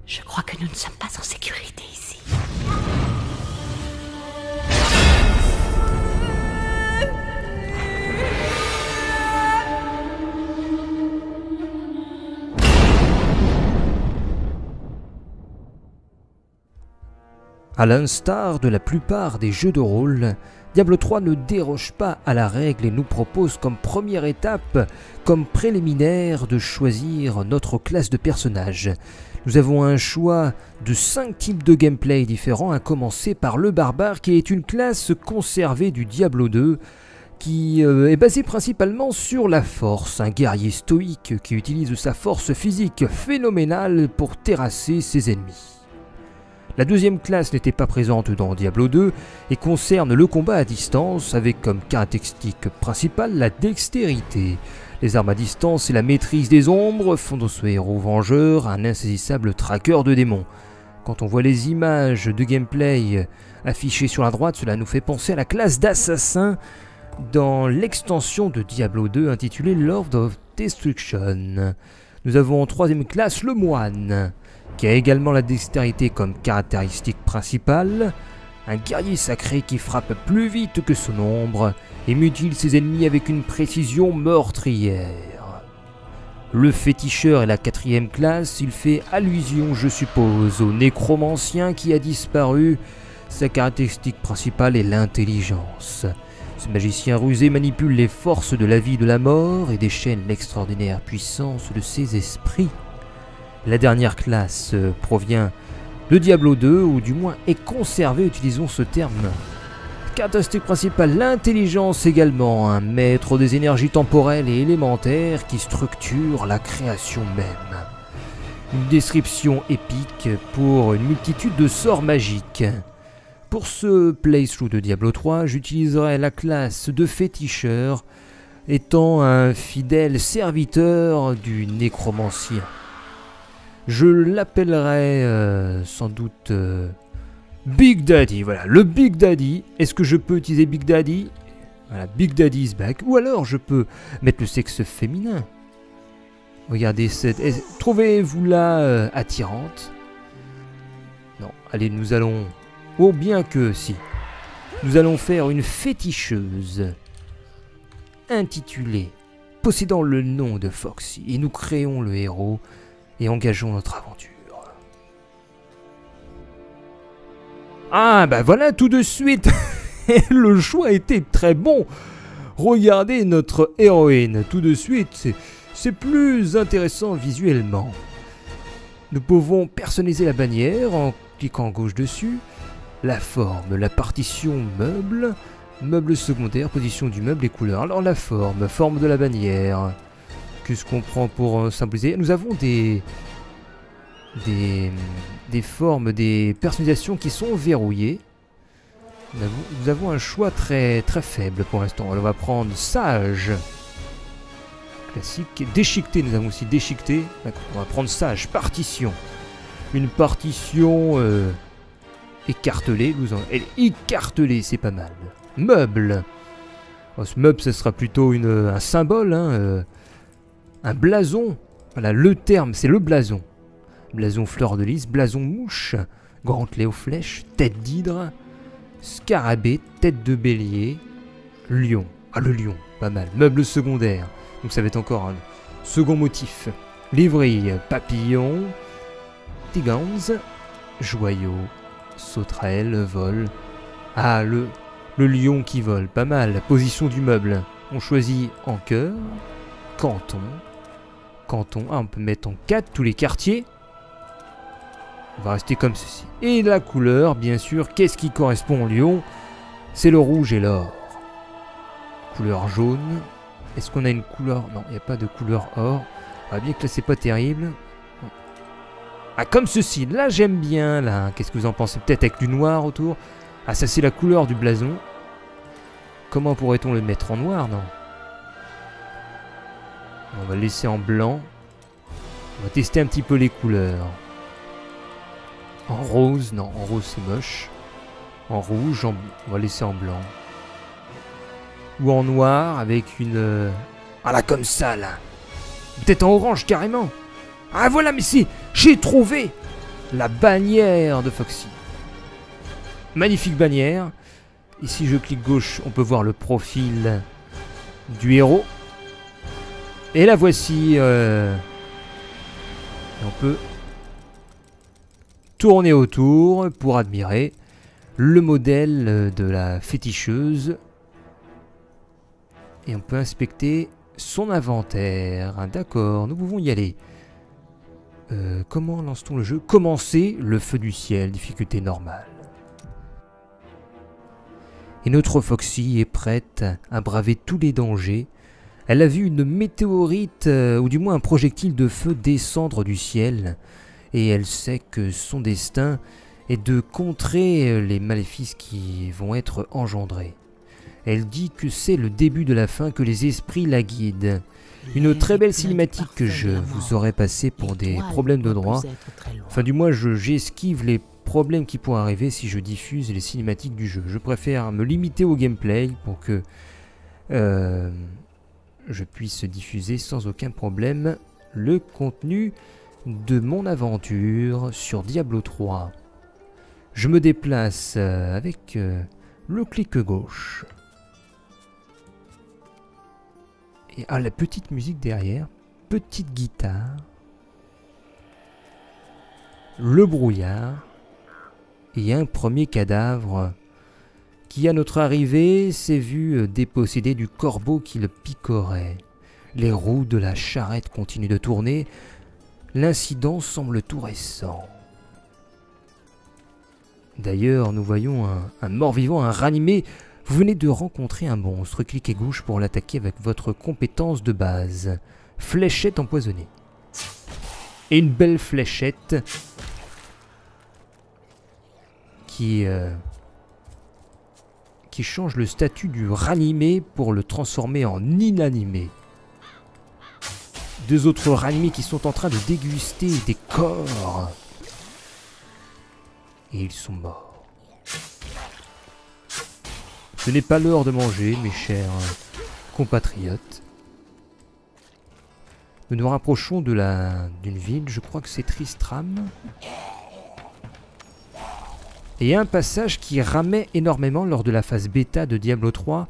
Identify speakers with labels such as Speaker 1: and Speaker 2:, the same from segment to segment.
Speaker 1: Je crois que nous ne sommes pas en sécurité ici.
Speaker 2: À l'instar de la plupart des jeux de rôle, Diablo 3 ne déroge pas à la règle et nous propose comme première étape, comme préliminaire, de choisir notre classe de personnage. Nous avons un choix de 5 types de gameplay différents, à commencer par le barbare qui est une classe conservée du Diablo 2, qui est basée principalement sur la force, un guerrier stoïque qui utilise sa force physique phénoménale pour terrasser ses ennemis. La deuxième classe n'était pas présente dans Diablo 2 et concerne le combat à distance avec comme caractéristique principale la dextérité. Les armes à distance et la maîtrise des ombres font de ce héros vengeur un insaisissable traqueur de démons. Quand on voit les images de gameplay affichées sur la droite, cela nous fait penser à la classe d'assassin dans l'extension de Diablo 2 intitulée Lord of Destruction. Nous avons en troisième classe le moine, qui a également la dextérité comme caractéristique principale, un guerrier sacré qui frappe plus vite que son ombre et mutile ses ennemis avec une précision meurtrière. Le féticheur est la quatrième classe, il fait allusion, je suppose, au nécromancien qui a disparu. Sa caractéristique principale est l'intelligence. Ce magicien rusé manipule les forces de la vie et de la mort et déchaîne l'extraordinaire puissance de ses esprits. La dernière classe provient de Diablo 2, ou du moins est conservée, utilisons ce terme. Caractéristique principale, l'intelligence également, un maître des énergies temporelles et élémentaires qui structure la création même. Une description épique pour une multitude de sorts magiques. Pour ce playthrough de Diablo 3, j'utiliserai la classe de féticheur, étant un fidèle serviteur du nécromancien. Je l'appellerai sans doute Big Daddy, voilà, le Big Daddy. Est-ce que je peux utiliser Big Daddy? Voilà, Big Daddy is back. Ou alors je peux mettre le sexe féminin. Regardez cette... Trouvez-vous là attirante? Non, allez, nous allons... Oh, bien que si. Nous allons faire une féticheuse intitulée, possédant le nom de Foxy. Et nous créons le héros et engageons notre aventure. Ah, bah voilà, tout de suite. Le choix était très bon. Regardez notre héroïne, tout de suite. C'est plus intéressant visuellement. Nous pouvons personnaliser la bannière en cliquant gauche dessus. La forme, la partition meuble, meuble secondaire, position du meuble et couleurs. Alors la forme de la bannière. Qu'est-ce qu'on prend pour symboliser? Nous avons des formes, des personnalisations qui sont verrouillées. Nous avons un choix très faible pour l'instant. Alors on va prendre sage. Classique. Déchiqueté, nous avons aussi déchiqueté. On va prendre sage. Partition. Une partition écartelée. Elle est écartelée, c'est pas mal. Meuble. Oh, ce meuble, ce sera plutôt un symbole, hein, un blason. Voilà, le terme, c'est le blason. Blason fleur de lys, blason mouche, gantelet aux flèches, tête d'hydre, scarabée, tête de bélier, lion. Ah, le lion, pas mal. Meuble secondaire. Donc ça va être encore un second motif. Lévrier, papillon, tigans, joyau, sauterelle, vol. Ah, le lion qui vole, pas mal. Position du meuble. On choisit en cœur, canton. Canton, ah, on peut mettre en 4 tous les quartiers. On va rester comme ceci. Et la couleur, bien sûr, qu'est-ce qui correspond au lion? C'est le rouge et l'or. Couleur jaune. Est-ce qu'on a une couleur? Non, il n'y a pas de couleur or. On va bien que là, c'est pas terrible. Ah, comme ceci. Là, j'aime bien, là. Qu'est-ce que vous en pensez? Peut-être avec du noir autour. Ah, ça, c'est la couleur du blason. Comment pourrait-on le mettre en noir? Non. On va le laisser en blanc. On va tester un petit peu les couleurs. En rose, non, en rose c'est moche. En rouge, on va laisser en blanc. Ou en noir avec une... Ah là, comme ça, là. Peut-être en orange, carrément. Ah voilà, mais si, j'ai trouvé. La bannière de Foxy. Magnifique bannière. Et si je clique gauche, on peut voir le profil du héros. Et la voici. Et on peut tourner autour pour admirer le modèle de la féticheuse. Et on peut inspecter son inventaire. D'accord, nous pouvons y aller. Comment lance-t-on le jeu? Commencer le feu du ciel, difficulté normale. Et notre Foxy est prête à braver tous les dangers. Elle a vu une météorite, ou du moins un projectile de feu descendre du ciel. Et elle sait que son destin est de contrer les maléfices qui vont être engendrés. Elle dit que c'est le début de la fin, que les esprits la guident. Une très belle cinématique que je vous aurais passée pour des problèmes de droit. Enfin du moins j'esquive les problèmes qui pourraient arriver si je diffuse les cinématiques du jeu. Je préfère me limiter au gameplay pour que je puisse diffuser sans aucun problème le contenu de mon aventure sur Diablo 3. Je me déplace avec le clic gauche. Et la petite musique derrière, petite guitare, le brouillard, et un premier cadavre qui à notre arrivée s'est vu dépossédé du corbeau qui le picorait. Les roues de la charrette continuent de tourner, l'incident semble tout récent. D'ailleurs, nous voyons un mort-vivant, un ranimé. Vous venez de rencontrer un monstre, cliquez gauche pour l'attaquer avec votre compétence de base. Fléchette empoisonnée. Et une belle fléchette qui change le statut du ranimé pour le transformer en inanimé. Deux autres ranimés qui sont en train de déguster des corps. Et ils sont morts. Ce n'est pas l'heure de manger, mes chers compatriotes. Nous nous rapprochons d'une ville, je crois que c'est Tristram. Et un passage qui ramait énormément lors de la phase bêta de Diablo 3,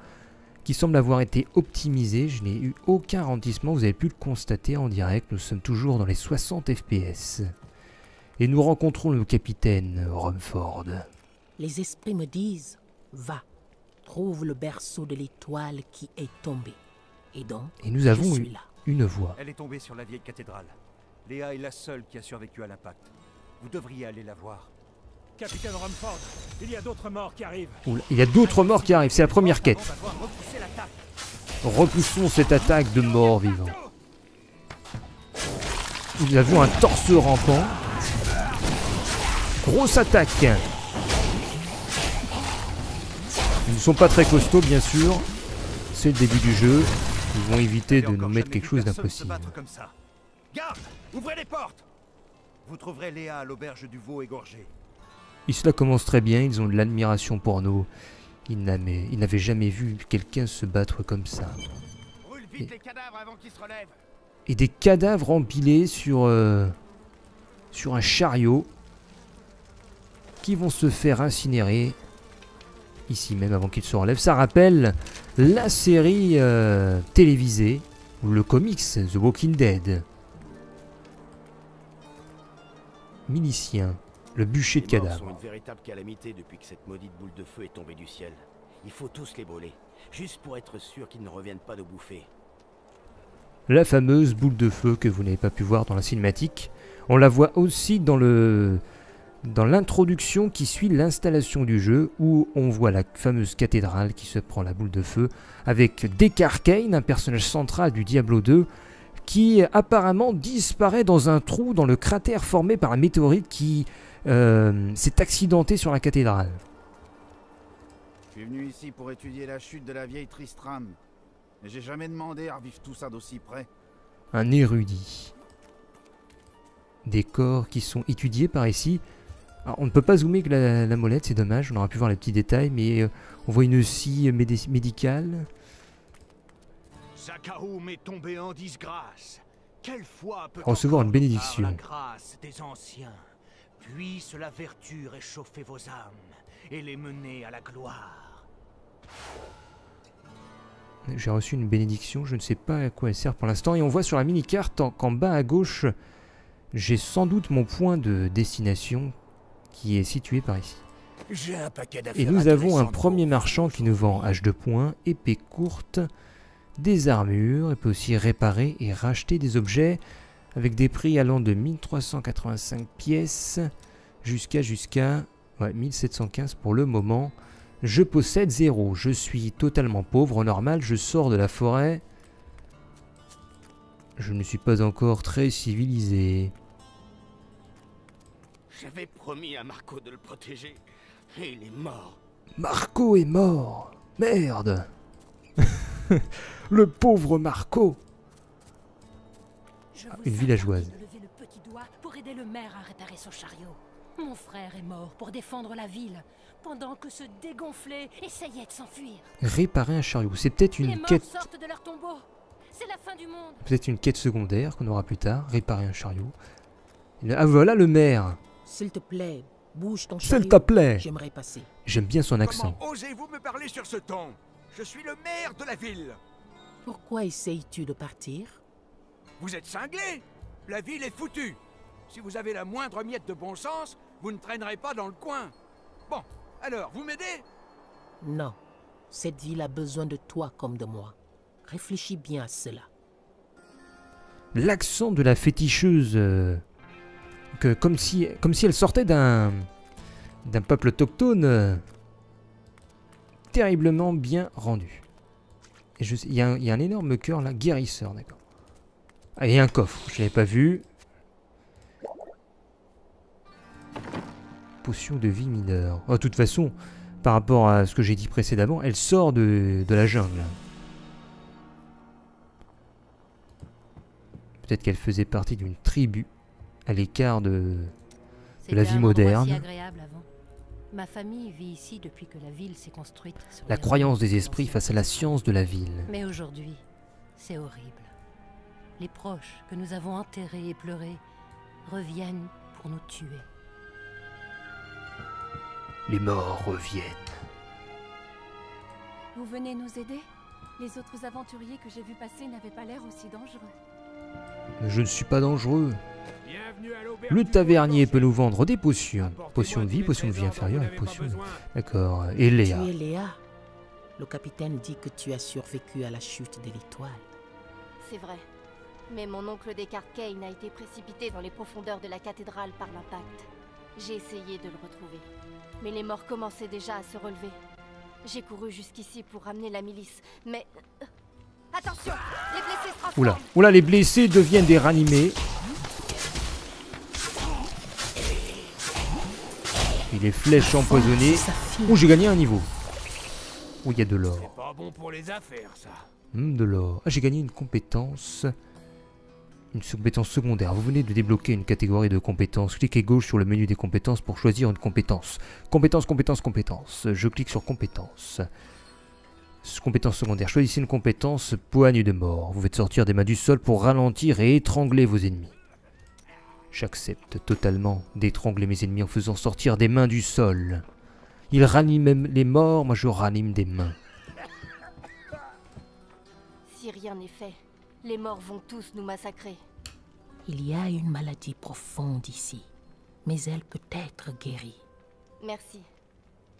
Speaker 2: qui semble avoir été optimisé. Je n'ai eu aucun ralentissement, vous avez pu le constater en direct, nous sommes toujours dans les 60 FPS. Et nous rencontrons le capitaine Rumford.
Speaker 3: Les esprits me disent, va, trouve le berceau de l'étoile qui est tombée. Et donc,
Speaker 2: et nous avons
Speaker 3: je suis là.
Speaker 2: Une voix.
Speaker 4: Elle est tombée sur la vieille cathédrale. Léa est la seule qui a survécu à l'impact. Vous devriez aller la voir.
Speaker 5: Capitaine Rumford, il y a d'autres morts qui arrivent.
Speaker 2: Oula, il y a d'autres morts qui arrivent, c'est la première quête. Repoussons cette attaque de morts vivants. Nous avons un torse rampant. Grosse attaque. Ils ne sont pas très costauds, bien sûr. C'est le début du jeu. Ils vont éviter de nous mettre quelque chose d'impossible.
Speaker 4: Garde, ouvrez les portes. Vous trouverez Léa à l'auberge du veau égorgé.
Speaker 2: Et cela commence très bien, ils ont de l'admiration pour nous. Ils n'avaient jamais vu quelqu'un se battre comme ça.
Speaker 4: Brûle vite les cadavres avant qu'ils se relèvent.
Speaker 2: Et des cadavres empilés sur un chariot qui vont se faire incinérer ici même avant qu'ils se relèvent. Ça rappelle la série télévisée ou le comics The Walking Dead. Milicien. Le bûcher de cadavres.
Speaker 6: Sont une véritable calamité depuis que cette maudite boule de feu est tombée du ciel. Il faut tous les brûler, juste pour être sûr qu'ils ne reviennent pas nous bouffer.
Speaker 2: La fameuse boule de feu que vous n'avez pas pu voir dans la cinématique. On la voit aussi dans l'introduction qui suit l'installation du jeu, où on voit la fameuse cathédrale qui se prend la boule de feu, avec Deck Arcane, un personnage central du Diablo 2, qui apparemment disparaît dans un trou dans le cratère formé par un météorite qui s'est accidenté sur la cathédrale.
Speaker 7: Je suis venu ici pour étudier la chute de la vieille Tristram, mais j'ai jamais demandé à revivre tout ça d'aussi près.
Speaker 2: Un érudit. Des corps qui sont étudiés par ici. Alors, on ne peut pas zoomer que la molette, c'est dommage, on aurait pu voir les petits détails, mais on voit une scie médicale.
Speaker 5: Zakaoum est tombé en disgrâce. Quelle foi peut
Speaker 2: Recevoir une
Speaker 5: encore
Speaker 2: bénédiction.
Speaker 5: par la grâce des anciens
Speaker 8: Puisse la vertu réchauffer vos âmes et les mener à la gloire.
Speaker 2: J'ai reçu une bénédiction, je ne sais pas à quoi elle sert pour l'instant. Et on voit sur la mini-carte qu'en bas à gauche, j'ai sans doute mon point de destination qui est situé par ici.
Speaker 8: J'ai un paquet d'affaires.
Speaker 2: Et nous avons un
Speaker 8: intéressantes
Speaker 2: premier
Speaker 8: pour
Speaker 2: marchand qui nous vend hache de poing, épée courte, des armures. Il peut aussi réparer et racheter des objets avec des prix allant de 1385 pièces jusqu'à ouais, 1715 pour le moment. Je possède 0. Je suis totalement pauvre. Normal, je sors de la forêt. Je ne suis pas encore très civilisé.
Speaker 6: J'avais promis à Marco de le protéger. Et il est mort.
Speaker 2: Marco est mort. Merde. Le pauvre Marco.
Speaker 1: Je vous
Speaker 2: Une villageoise.
Speaker 1: interdis de lever le petit doigt pour aider le maire à réparer son chariot. Mon frère est mort pour défendre la ville, pendant que ce dégonflé essayait de s'enfuir.
Speaker 2: Réparer un chariot. C'est peut-être
Speaker 1: Les
Speaker 2: une
Speaker 1: morts
Speaker 2: quête.
Speaker 1: sortent de leur tombeau. C'est la fin du monde.
Speaker 2: Peut-être une quête secondaire qu'on aura plus tard. Réparer un chariot. Ah voilà le maire.
Speaker 3: S'il te plaît, bouge ton
Speaker 2: S'il
Speaker 3: chariot.
Speaker 2: te plaît.
Speaker 3: J'aimerais passer.
Speaker 2: J'aime bien son accent.
Speaker 8: Comment osez-vous me parler sur ce ton? Je suis le maire de la ville.
Speaker 3: Pourquoi essayes-tu de partir?
Speaker 8: Vous êtes cinglé. La ville est foutue. Si vous avez la moindre miette de bon sens, vous ne traînerez pas dans le coin. Bon, alors, vous m'aidez?
Speaker 3: Non. Cette ville a besoin de toi comme de moi. Réfléchis bien à cela.
Speaker 2: L'accent de la féticheuse, comme si elle sortait d'un peuple autochtone, terriblement bien rendu. Et il y a un énorme cœur là, guérisseur, d'accord. Ah, et un coffre, je l'avais pas vu. Potion de vie mineure. Oh, de toute façon, par rapport à ce que j'ai dit précédemment, elle sort de la jungle. Peut-être qu'elle faisait partie d'une tribu à l'écart de la vie moderne.
Speaker 1: C'était un endroit si agréable avant. Ma famille vit ici depuis que la ville s'est construite. Sur
Speaker 2: La
Speaker 1: les
Speaker 2: croyance
Speaker 1: ruines
Speaker 2: des esprits
Speaker 1: anciennes.
Speaker 2: face à la science de la ville.
Speaker 1: Mais aujourd'hui, c'est horrible. Les proches que nous avons enterrés et pleurés reviennent pour nous tuer.
Speaker 2: Les morts reviennent.
Speaker 9: Vous venez nous aider? Les autres aventuriers que j'ai vus passer n'avaient pas l'air aussi dangereux.
Speaker 2: Mais je ne suis pas dangereux.
Speaker 5: Bienvenue à l'auberge
Speaker 2: Le
Speaker 5: du
Speaker 2: tavernier
Speaker 5: Bourg
Speaker 2: peut nous vendre des potions.
Speaker 5: Apportez-moi
Speaker 2: Potions de
Speaker 5: tous
Speaker 2: vie,
Speaker 5: les
Speaker 2: potions de vie
Speaker 5: trésors dont
Speaker 2: inférieure
Speaker 5: vous
Speaker 2: et
Speaker 5: n'avez pas
Speaker 2: potions...
Speaker 5: besoin.
Speaker 2: D'accord. Et Léa.
Speaker 3: Tu es Léa. Le capitaine dit que tu as survécu à la chute de l'étoile.
Speaker 10: C'est vrai. Mais mon oncle Descartes Kane a été précipité dans les profondeurs de la cathédrale par l'impact. J'ai essayé de le retrouver. Mais les morts commençaient déjà à se relever. J'ai couru jusqu'ici pour ramener la milice, mais... Attention! Les blessés se transforment!
Speaker 2: Oula, oula, les blessés deviennent des ranimés. Et les flèches empoisonnées. Oh, j'ai gagné un niveau. Oh, il y a de l'or.
Speaker 5: C'est pas bon pour les affaires, ça.
Speaker 2: De l'or. Ah, j'ai gagné une compétence. Une compétence secondaire. Vous venez de débloquer une catégorie de compétences. Cliquez gauche sur le menu des compétences pour choisir une compétence. Compétence, compétence, compétence. Je clique sur compétence. Compétence secondaire. Choisissez une compétence poigne de mort. Vous faites sortir des mains du sol pour ralentir et étrangler vos ennemis. J'accepte totalement d'étrangler mes ennemis en faisant sortir des mains du sol. Ils raniment même les morts, moi je ranime des mains.
Speaker 10: Si rien n'est fait, les morts vont tous nous massacrer.
Speaker 3: Il y a une maladie profonde ici, mais elle peut être guérie.
Speaker 10: Merci.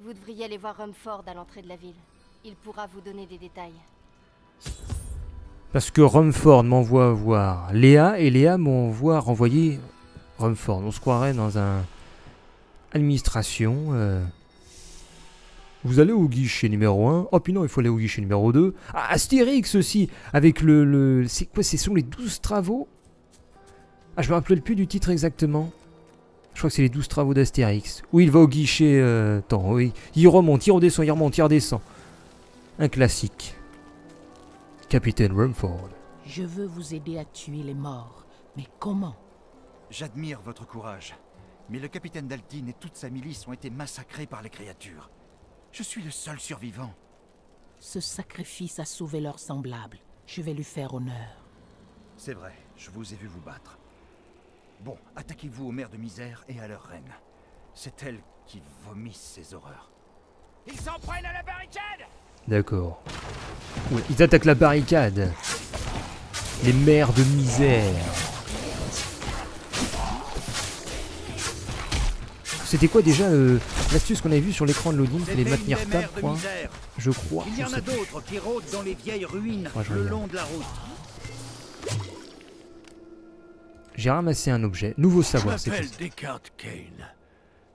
Speaker 10: Vous devriez aller voir Rumford à l'entrée de la ville. Il pourra vous donner des détails.
Speaker 2: Parce que Rumford m'envoie voir Léa et Léa m'envoie renvoyer Rumford. On se croirait dans un administration. Vous allez au guichet numéro 1. Oh puis non, il faut aller au guichet numéro 2. Ah, Astérix aussi. Avec c'est quoi? Ce sont les 12 travaux? Ah, je me rappelle plus du titre exactement. Je crois que c'est les 12 travaux d'Astérix. Où il va au guichet... attends, oui. Il remonte, il redescend, il remonte, il redescend. Un classique. Capitaine Rumford.
Speaker 3: Je veux vous aider à tuer les morts, mais comment?
Speaker 4: J'admire votre courage, mais le capitaine Daltin et toute sa milice ont été massacrés par les créatures. Je suis le seul survivant.
Speaker 3: Ce sacrifice a sauvé leurs semblables. Je vais lui faire honneur.
Speaker 4: C'est vrai, je vous ai vu vous battre. Bon, attaquez-vous aux mères de misère et à leur reine. C'est elles qui vomissent ces horreurs.
Speaker 8: Ils s'en prennent à la barricade!
Speaker 2: D'accord. Ouais, ils attaquent la barricade. Les mères de misère. C'était quoi déjà l'astuce qu'on avait vue sur l'écran de loading? Fallait maintenir tab, je crois.
Speaker 11: Il y en a d'autres qui rôdent dans les vieilles ruines le long de la route.
Speaker 2: J'ai ramassé un objet. Nouveau savoir, c'est
Speaker 12: Je m'appelle Descartes Kane.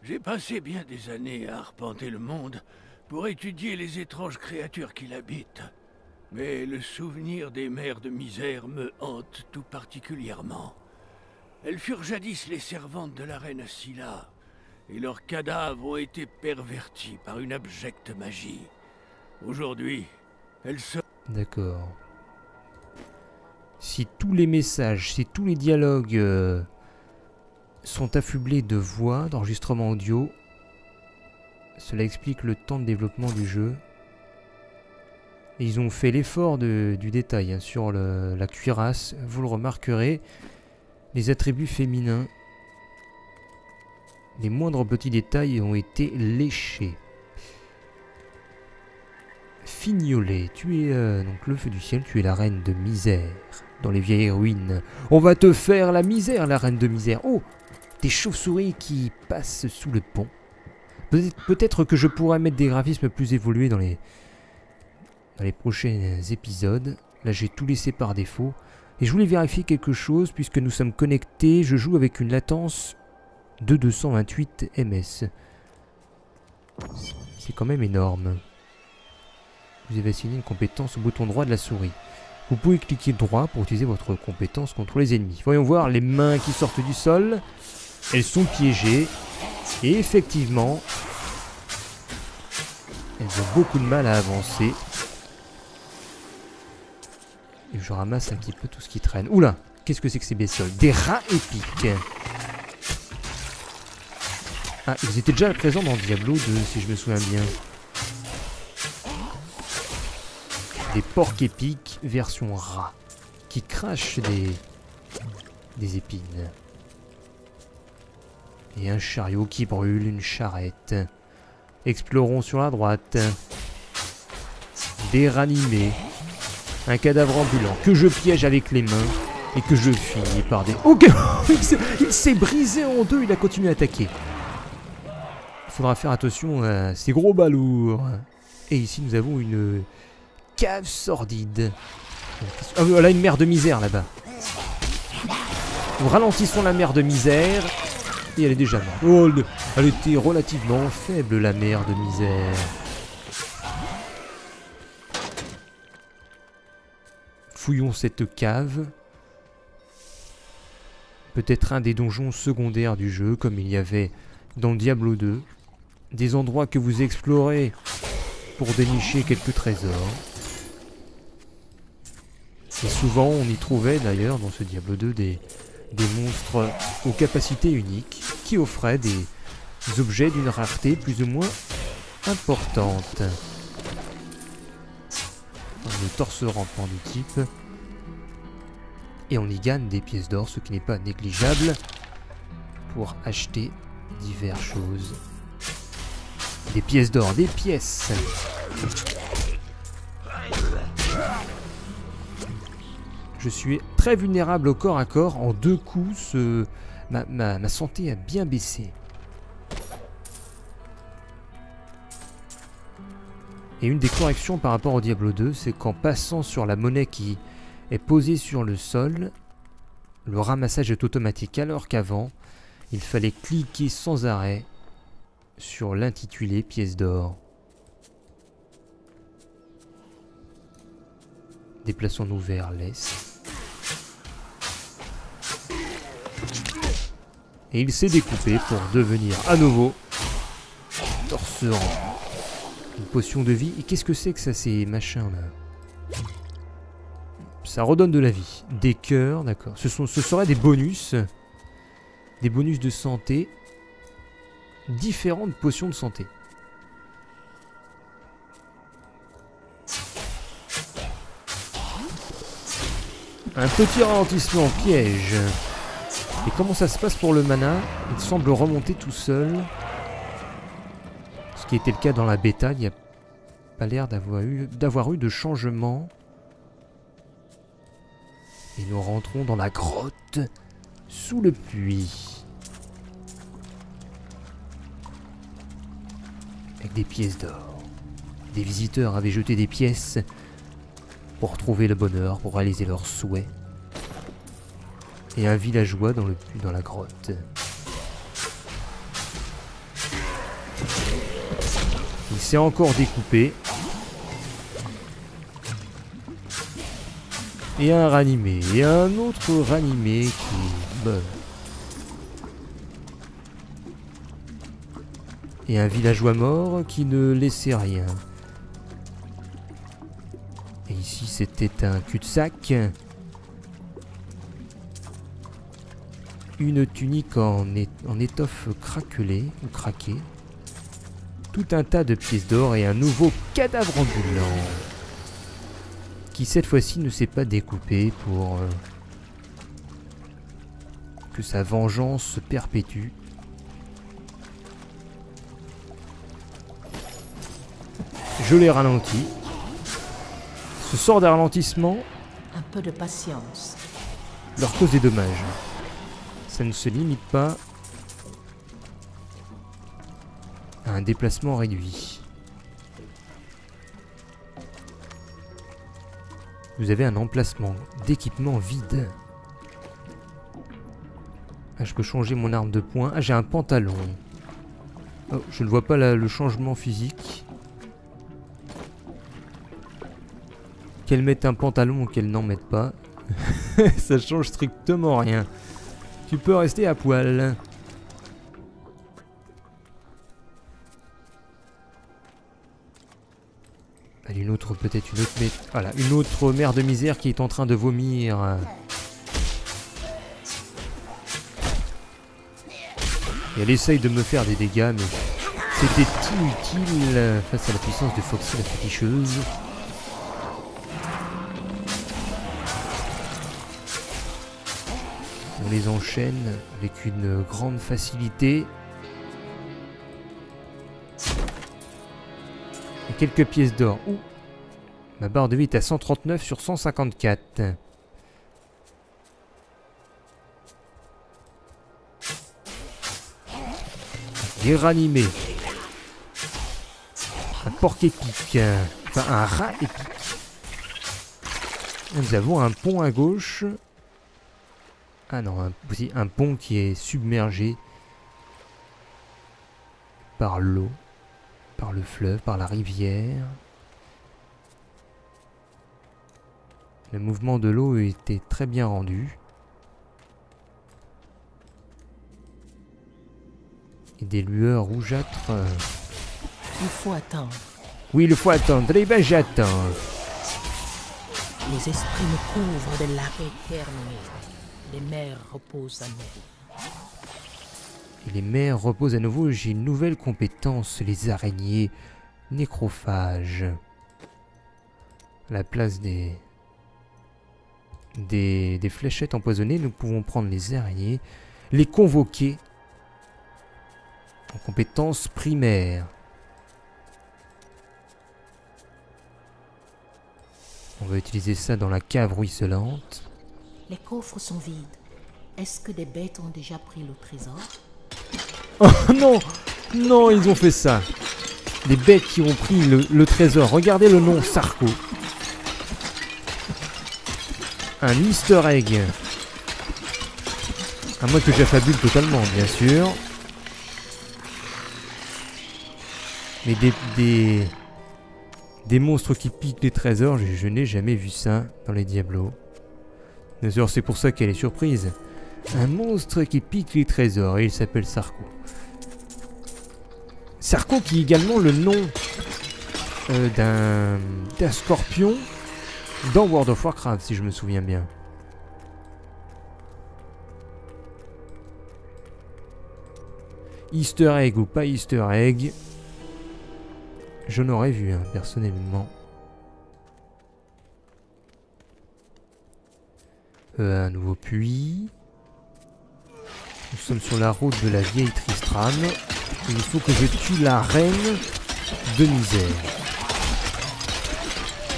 Speaker 12: J'ai passé bien des années à arpenter le monde pour étudier les étranges créatures qui l'habitent. Mais le souvenir des mères de misère me hante tout particulièrement. Elles furent jadis les servantes de la reine Scylla, et leurs cadavres ont été pervertis par une abjecte magie. Aujourd'hui, elles se...
Speaker 2: D'accord. Si tous les messages, si tous les dialogues sont affublés de voix, d'enregistrement audio, cela explique le temps de développement du jeu. Et ils ont fait l'effort du détail hein, sur la cuirasse. Vous le remarquerez, les attributs féminins, les moindres petits détails ont été léchés. Fignolet, tu es donc le feu du ciel, tu es la reine de misère dans les vieilles ruines. On va te faire la misère, la reine de misère. Oh, des chauves-souris qui passent sous le pont. Peut-être que je pourrais mettre des graphismes plus évolués dans les prochains épisodes. Là, j'ai tout laissé par défaut. Et je voulais vérifier quelque chose, puisque nous sommes connectés. Je joue avec une latence de 228 ms. C'est quand même énorme. Vous avez assigné une compétence au bouton droit de la souris. Vous pouvez cliquer droit pour utiliser votre compétence contre les ennemis. Voyons voir les mains qui sortent du sol. Elles sont piégées. Et effectivement, elles ont beaucoup de mal à avancer. Et je ramasse un petit peu tout ce qui traîne. Oula, qu'est-ce que c'est que ces bestioles? Des rats épiques. Ah, ils étaient déjà présents dans Diablo 2, si je me souviens bien. Des porcs épiques version rat, qui crachent des épines. Et un chariot qui brûle, une charrette. Explorons sur la droite. Des ranimés. Un cadavre ambulant que je piège avec les mains et que je finis par des... Ok, il s'est brisé en deux, il a continué à attaquer. Il faudra faire attention à ces gros balourds. Et ici nous avons une cave sordide. Ah, voilà une mère de misère là-bas. Nous ralentissons la mère de misère. Et elle est déjà morte. Oh, elle était relativement faible, la mère de misère. Fouillons cette cave. Peut-être un des donjons secondaires du jeu, comme il y avait dans Diablo 2. Des endroits que vous explorez pour dénicher quelques trésors. Et souvent, on y trouvait d'ailleurs dans ce Diablo 2 des monstres aux capacités uniques qui offraient des objets d'une rareté plus ou moins importante. Le torse rampant du type. Et on y gagne des pièces d'or, ce qui n'est pas négligeable, pour acheter diverses choses. Des pièces d'or, des pièces. Je suis très vulnérable au corps à corps. En 2 coups, ma santé a bien baissé. Et une des corrections par rapport au Diablo 2, c'est qu'en passant sur la monnaie qui est posée sur le sol, le ramassage est automatique, alors qu'avant, il fallait cliquer sans arrêt sur l'intitulé pièce d'or. Déplaçons-nous vers l'est. Et il s'est découpé pour devenir à nouveau torseron. Une potion de vie. Et qu'est-ce que c'est que ça, ces machins là? Ça redonne de la vie. Des cœurs, d'accord. Ce seraient des bonus. Des bonus de santé. Différentes potions de santé. Un petit ralentissement piège. Et comment ça se passe pour le mana? Il semble remonter tout seul. Ce qui était le cas dans la bêta, il n'y a pas l'air d'avoir eu de changement. Et nous rentrons dans la grotte, sous le puits. Avec des pièces d'or. Des visiteurs avaient jeté des pièces pour trouver le bonheur, pour réaliser leurs souhaits. Et un villageois dans le puits, dans la grotte. Il s'est encore découpé. Et un ranimé. Et un autre ranimé qui meurt. Et un villageois mort qui ne laissait rien. Et ici c'était un cul-de-sac. Une tunique en étoffe craquelée ou craquée. Tout un tas de pièces d'or et un nouveau cadavre ambulant. Qui cette fois-ci ne s'est pas découpé pour que sa vengeance se perpétue. Je l'ai ralenti. Ce sort de ralentissement
Speaker 3: Un peu de patience.
Speaker 2: leur cause des dommages. Ça ne se limite pas à un déplacement réduit. Vous avez un emplacement d'équipement vide. Ah, je peux changer mon arme de poing. Ah, j'ai un pantalon. Oh, je ne vois pas le changement physique. Qu'elle mette un pantalon ou qu'elle n'en mette pas. Ça change strictement rien. Tu peux rester à poil. Allez, une autre, peut-être une autre... Voilà, une autre mère de misère qui est en train de vomir. Et elle essaye de me faire des dégâts, mais c'était inutile face à la puissance de Foxy la féticheuse. On les enchaîne avec une grande facilité. Et quelques pièces d'or. Ouh, ma barre de vie est à 139 sur 154. Des ranimés. Un porc épique. Enfin, un rat épique. Nous avons un pont à gauche. Ah non, aussi un pont qui est submergé par l'eau, par le fleuve, par la rivière. Le mouvement de l'eau était très bien rendu. Et des lueurs rougeâtres.
Speaker 3: Il faut attendre.
Speaker 2: Oui, il faut attendre. Eh ben, j'attends.
Speaker 3: Les esprits me couvrent de l'arrêt terminé. Les mers reposent à nouveau.
Speaker 2: Et les mers reposent à nouveau. J'ai une nouvelle compétence, les araignées nécrophages. À la place des fléchettes empoisonnées, nous pouvons prendre les araignées, les convoquer en compétence primaire. On va utiliser ça dans la cave ruisselante.
Speaker 3: Les coffres sont vides. Est-ce que des bêtes ont déjà pris le trésor?
Speaker 2: Oh non! Non, ils ont fait ça. Des bêtes qui ont pris le trésor. Regardez le nom, Sarko. Un easter egg. À moins que j'affabule totalement, bien sûr. Mais des monstres qui piquent les trésors, je n'ai jamais vu ça dans les Diablos. D'ailleurs, c'est pour ça qu'elle est surprise. Un monstre qui pique les trésors, et il s'appelle Sarko. Sarko qui est également le nom d'un scorpion dans World of Warcraft, si je me souviens bien. Easter egg ou pas Easter egg, je n'aurais vu, hein, personnellement. Un nouveau puits. Nous sommes sur la route de la vieille Tristram. Et il faut que je tue la reine de misère.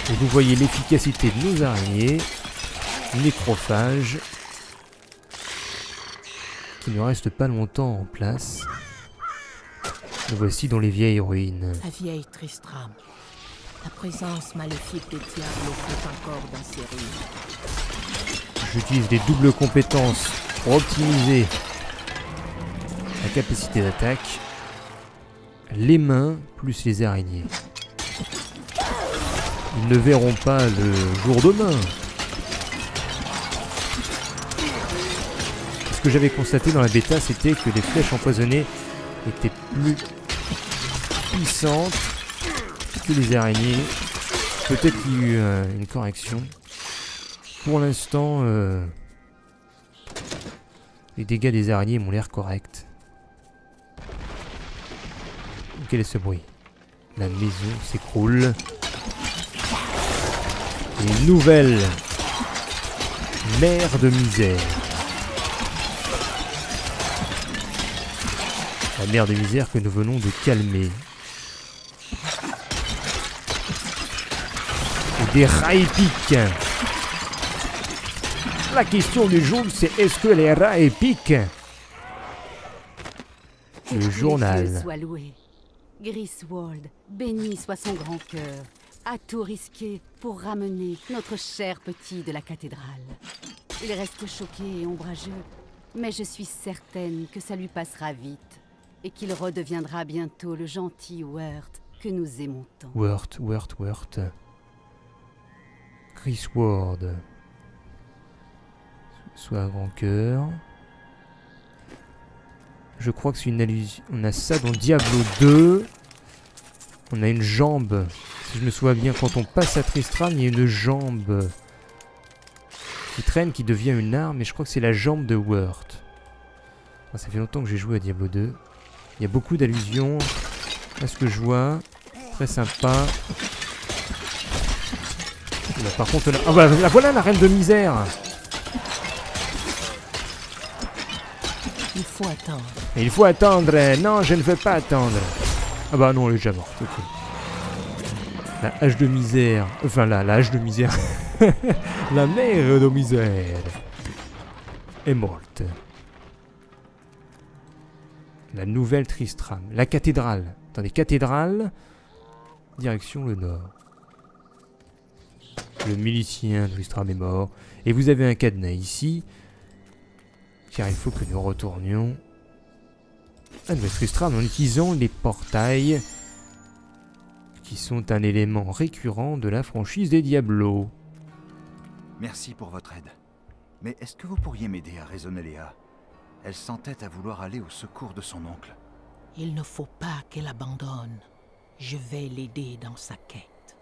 Speaker 2: Et vous voyez l'efficacité de nos araignées. Nécrophages. Qui ne restent pas longtemps en place. Nous voici dans les vieilles ruines.
Speaker 3: La vieille Tristram. La présence maléfique des diables flotte encore dans ces ruines.
Speaker 2: J'utilise des doubles compétences pour optimiser la capacité d'attaque. Les mains plus les araignées. Ils ne verront pas le jour demain. Ce que j'avais constaté dans la bêta, c'était que les flèches empoisonnées étaient plus puissantes que les araignées. Peut-être qu'il y a eu une correction. Pour l'instant, les dégâts des araignées m'ont l'air corrects. Quel est ce bruit? La maison s'écroule. Une nouvelle mer de misère. La mer de misère que nous venons de calmer. Et des rats épiques. La question du jour, c'est est-ce que les rats épiques? Le journal.
Speaker 13: Soit loué. Griswold, béni soit son grand cœur, a tout risqué pour ramener notre cher petit de la cathédrale. Il reste choqué et ombrageux, mais je suis certaine que ça lui passera vite et qu'il redeviendra bientôt le gentil Wirt que nous aimons tant.
Speaker 2: Wirt. Griswold. Soit un grand cœur. Je crois que c'est une allusion. On a ça dans Diablo 2. On a une jambe. Si je me souviens bien, quand on passe à Tristram, il y a une jambe qui traîne, qui devient une arme. Et je crois que c'est la jambe de Wirt. Ah, ça fait longtemps que j'ai joué à Diablo 2. Il y a beaucoup d'allusions à ce que je vois. Très sympa. Là, par contre, là... Ah bah, la voilà la reine de misère.
Speaker 3: Il faut attendre.
Speaker 2: Il faut attendre. Non, je ne veux pas attendre. Ah bah non, elle est déjà morte. Okay. La hache de misère. Enfin, la hache de misère. La mère de misère est morte. La nouvelle Tristram. La cathédrale. Attendez, cathédrale. Direction le nord. Le milicien Tristram est mort. Et vous avez un cadenas ici. Car il faut que nous retournions à Nouvelle Tristram en utilisant les portails qui sont un élément récurrent de la franchise des Diablos.
Speaker 4: Merci pour votre aide. Mais est-ce que vous pourriez m'aider à raisonner Léa? Elle s'entête à vouloir aller au secours de son oncle.
Speaker 3: Il ne faut pas qu'elle abandonne. Je vais l'aider dans sa quête.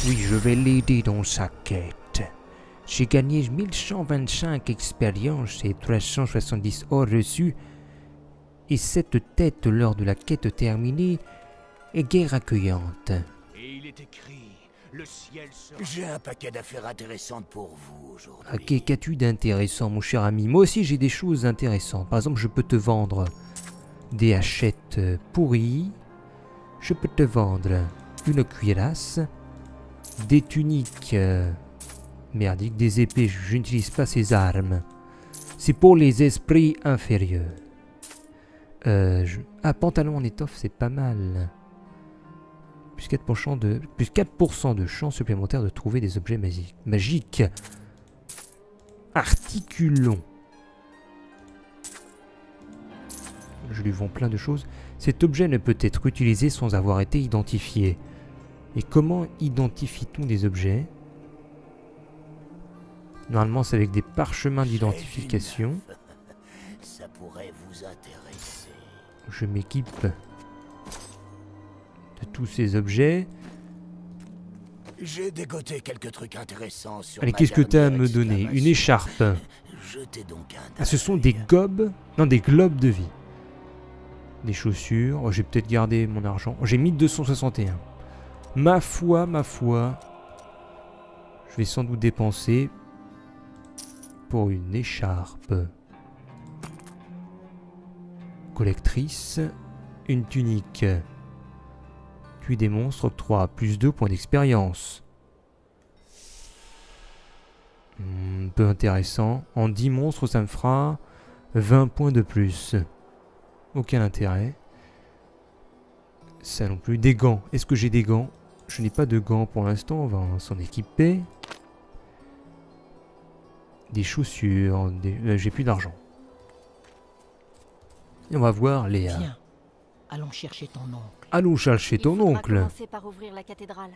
Speaker 2: Oui, je vais l'aider dans sa quête. J'ai gagné 1125 expériences et 370 or reçus. Et cette tête lors de la quête terminée est guère accueillante.
Speaker 6: Et il est écrit, le ciel sera... J'ai un paquet d'affaires intéressantes pour vous aujourd'hui.
Speaker 2: Ok, qu'as-tu d'intéressant, mon cher ami? Moi aussi, j'ai des choses intéressantes. Par exemple, je peux te vendre des hachettes pourries. Je peux te vendre une cuirasse, des tuniques merdiques, des épées. Je n'utilise pas ces armes. C'est pour les esprits inférieurs. Ah, pantalon en étoffe, c'est pas mal. Plus 4% de chance supplémentaire de trouver des objets magiques. Articulons. Je lui vends plein de choses. Cet objet ne peut être utilisé sans avoir été identifié. Et comment identifie-t-on des objets? Normalement, c'est avec des parchemins d'identification.
Speaker 6: Ça pourrait vous intéresser.
Speaker 2: Je m'équipe de tous ces objets.
Speaker 6: J'ai dégoté quelques trucs intéressants sur...
Speaker 2: Allez, qu'est-ce que tu as à me donner? Une écharpe.
Speaker 6: Jetez donc un...
Speaker 2: Ah, ce sont des gobes? Non, des globes de vie. Des chaussures. Oh, j'ai peut-être gardé mon argent. Oh, j'ai mis 261. Ma foi. Je vais sans doute dépenser pour une écharpe. collectrice. Une tunique. Tue des monstres, octroie plus 2 points d'expérience. Peu intéressant. En 10 monstres, ça me fera 20 points de plus. Aucun intérêt. Ça non plus. Des gants. Est-ce que j'ai des gants? Je n'ai pas de gants pour l'instant. On va s'en équiper. Des chaussures. J'ai plus d'argent. Et on va voir Léa.
Speaker 3: Viens, allons chercher ton oncle.
Speaker 2: Allons chercher ton oncle.
Speaker 10: Commencer par ouvrir la cathédrale.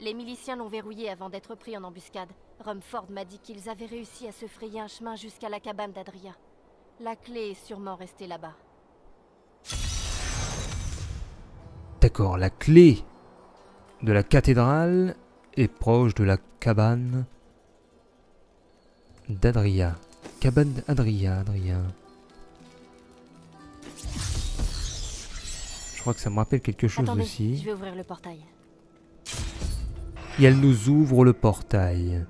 Speaker 10: Les miliciens l'ont verrouillée avant d'être pris en embuscade. Rumford m'a dit qu'ils avaient réussi à se frayer un chemin jusqu'à la cabane d'Adria. La clé est sûrement restée là-bas.
Speaker 2: D'accord, la clé de la cathédrale est proche de la cabane d'Adria. Cabane d'Adria, Adria. Je crois que ça me rappelle quelque chose.
Speaker 10: Attendez,
Speaker 2: aussi.
Speaker 10: Je vais ouvrir le portail.
Speaker 2: Et elle nous ouvre le portail.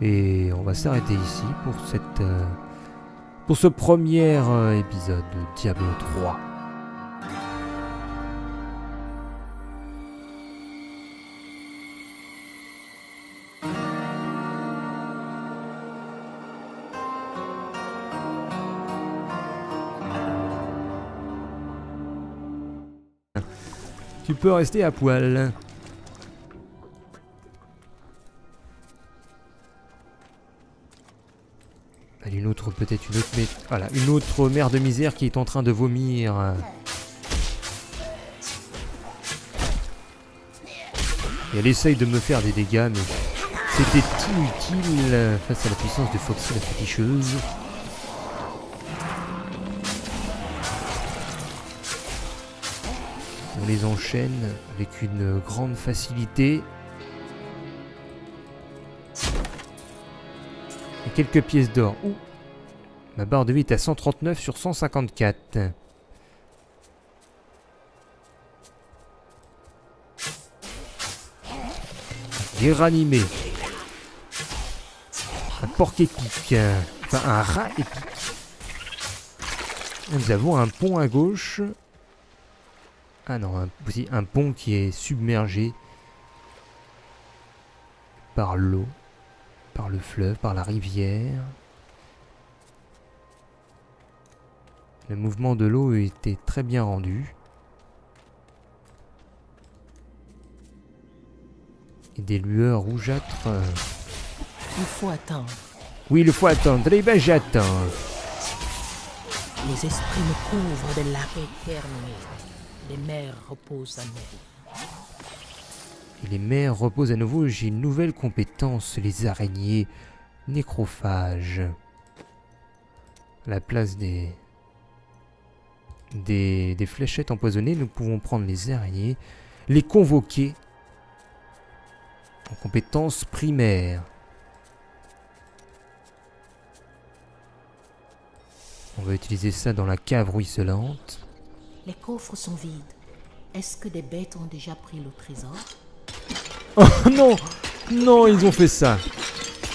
Speaker 2: Et on va s'arrêter ici pour ce premier épisode de Diablo 3. Tu peux rester à poil. Allez, une autre, peut-être une autre, mais voilà, une autre mère de misère qui est en train de vomir. Et elle essaye de me faire des dégâts, mais c'était inutile face à la puissance de Foxy la féticheuse. On les enchaîne avec une grande facilité. Et quelques pièces d'or. Ouh, ma barre de vie est à 139 sur 154. J'ai ranimé. Un porc épique. Enfin, un rat épique. Nous avons un pont à gauche. Ah non, aussi un pont qui est submergé par l'eau, par le fleuve, par la rivière. Le mouvement de l'eau était très bien rendu. Et des lueurs rougeâtres.
Speaker 3: Il faut attendre.
Speaker 2: Oui, il faut attendre. Eh ben, j'attends.
Speaker 3: Les esprits me couvrent de l'arrêt éternué. Les mers reposent à nouveau.
Speaker 2: Et les mers reposent à nouveau. J'ai une nouvelle compétence, les araignées nécrophages. À la place des fléchettes empoisonnées, nous pouvons prendre les araignées, les convoquer en compétence primaire. On va utiliser ça dans la cave ruisselante.
Speaker 3: Les coffres sont vides. Est-ce que des bêtes ont déjà pris le trésor?
Speaker 2: Oh non! Non, ils ont fait ça.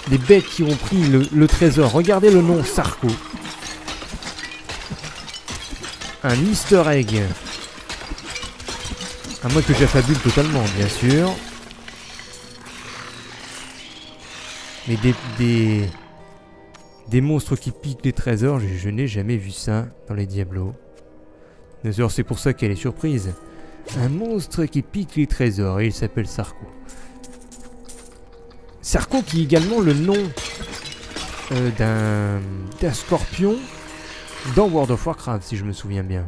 Speaker 2: Des bêtes qui ont pris le trésor. Regardez le nom, Sarko. Un easter egg. À moins que j'affabule totalement, bien sûr. Mais des monstres qui piquent les trésors, je n'ai jamais vu ça dans les Diablos. D'ailleurs, c'est pour ça qu'elle est surprise. Un monstre qui pique les trésors, et il s'appelle Sarko. Sarko qui est également le nom d'un scorpion dans World of Warcraft, si je me souviens bien.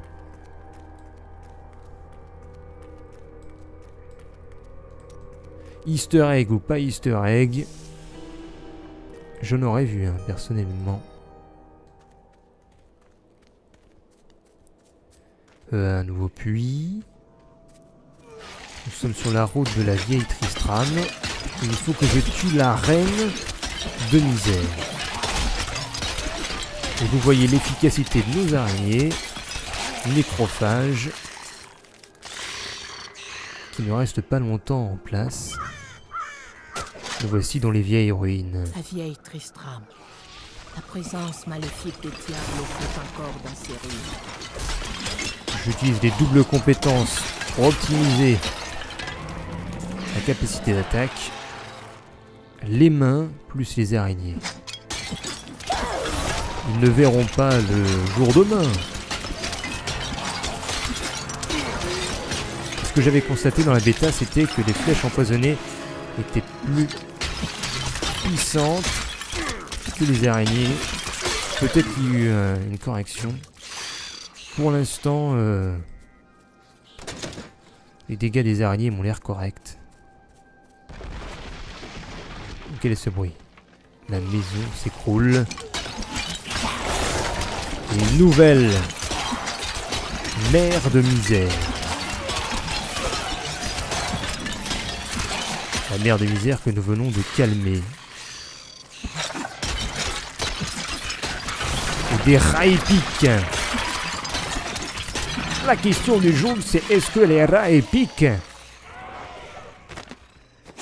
Speaker 2: Easter egg ou pas Easter egg, je n'aurais vu, hein, personnellement. Un nouveau puits. Nous sommes sur la route de la vieille Tristram. Il faut que je tue la reine de misère. Et vous voyez l'efficacité de nos araignées. Nécrophages. Qui ne restent pas longtemps en place. Nous voici dans les vieilles ruines.
Speaker 3: La vieille Tristram. La présence maléfique des diables flotte encore dans ces ruines.
Speaker 2: J'utilise des doubles compétences pour optimiser la capacité d'attaque. Les mains plus les araignées. Ils ne verront pas le jour demain. Ce que j'avais constaté dans la bêta, c'était que les flèches empoisonnées étaient plus puissantes que les araignées. Peut-être qu'il y a eu une correction. Pour l'instant, les dégâts des araignées m'ont l'air corrects. Quel est ce bruit? La maison s'écroule. Une nouvelle mer de misère. La mer de misère que nous venons de calmer. Et des rats épiques. La question du jour, c'est est-ce que les rats épiques?